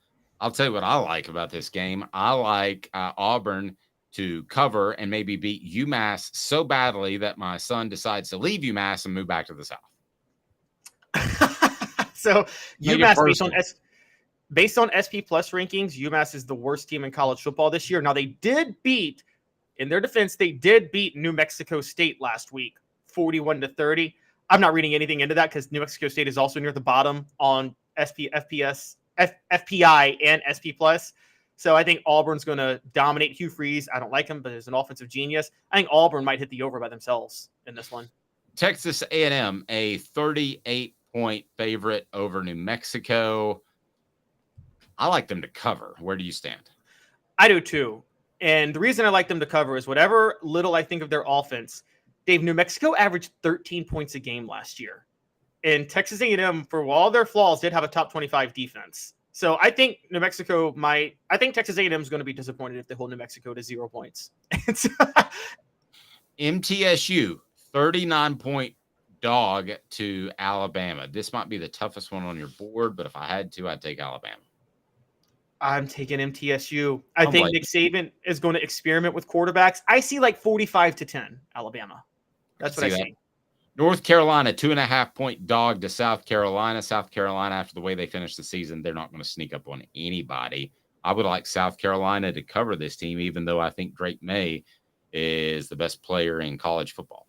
I'll tell you what I like about this game. I like Auburn to cover and maybe beat UMass so badly that my son decides to leave UMass and move back to the South. So UMass, based on SP Plus rankings, UMass is the worst team in college football this year. Now, they did beat, in their defense, New Mexico State last week, 41-30. I'm not reading anything into that because New Mexico State is also near the bottom on FPI and SP Plus. So I think Auburn's going to dominate. Hugh Freeze, I don't like him, but he's an offensive genius. I think Auburn might hit the over by themselves in this one. Texas A&M, a 38-point favorite over New Mexico. I like them to cover. Where do you stand? I do too. And the reason I like them to cover is whatever little I think of their offense. Dave, New Mexico averaged 13 points a game last year. And Texas A&M, for all their flaws, did have a top 25 defense. So I think I think Texas A&M is going to be disappointed if they hold New Mexico to 0 points. MTSU, 39-point dog to Alabama. This might be the toughest one on your board, but if I had to, I'd take Alabama. I'm taking MTSU. I think Nick Saban is going to experiment with quarterbacks. I see like 45-10 Alabama. That's what I see. North Carolina, 2.5-point dog to South Carolina. South Carolina, after the way they finished the season, they're not going to sneak up on anybody. I would like South Carolina to cover this team, even though I think Drake May is the best player in college football.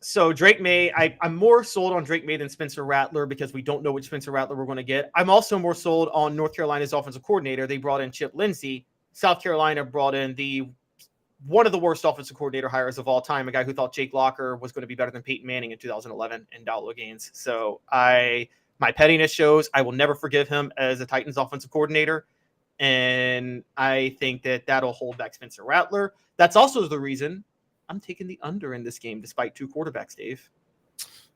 So Drake May, I'm more sold on Drake May than Spencer Rattler because we don't know which Spencer Rattler we're going to get. I'm also more sold on North Carolina's offensive coordinator. They brought in Chip Lindsey. South Carolina brought in one of the worst offensive coordinator hires of all time, a guy who thought Jake Locker was going to be better than Peyton Manning in 2011 in Dowdle Gaines. So my pettiness shows I will never forgive him as a Titans offensive coordinator. And I think that'll hold back Spencer Rattler. That's also the reason I'm taking the under in this game, despite two quarterbacks, Dave.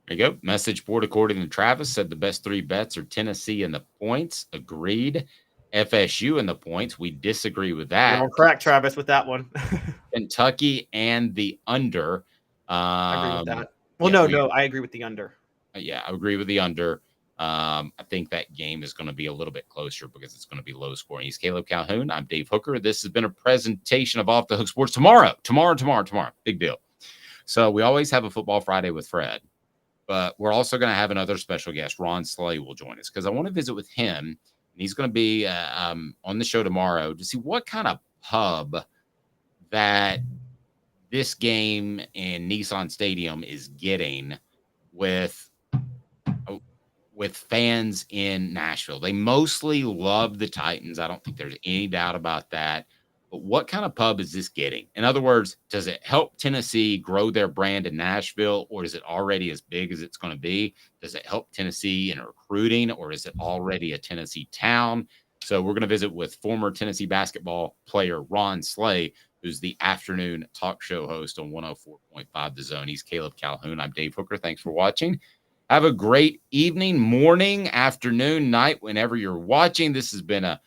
There you go. Message board, according to Travis, said the best three bets are Tennessee and the points. Agreed. FSU and the points. We disagree with that. Don't crack Travis with that one. Kentucky and the under. I agree with that. Well, I agree with the under. Yeah, I agree with the under. I think that game is going to be a little bit closer because it's going to be low scoring. He's Caleb Calhoun. I'm Dave Hooker. This has been a presentation of Off the Hook Sports. Tomorrow. Big deal. So we always have a Football Friday with Fred, but we're also going to have another special guest. Ron Slay will join us because I want to visit with him. And he's going to be on the show tomorrow to see what kind of pub that this game in Nissan Stadium is getting with fans in Nashville. They mostly love the Titans. I don't think there's any doubt about that. But what kind of pub is this getting? In other words, does it help Tennessee grow their brand in Nashville, or is it already as big as it's going to be? Does it help Tennessee in recruiting, or is it already a Tennessee town? So we're going to visit with former Tennessee basketball player Ron Slay, who's the afternoon talk show host on 104.5 The Zone. He's Caleb Calhoun. I'm Dave Hooker. Thanks for watching. Have a great evening, morning, afternoon, night, whenever you're watching. This has been a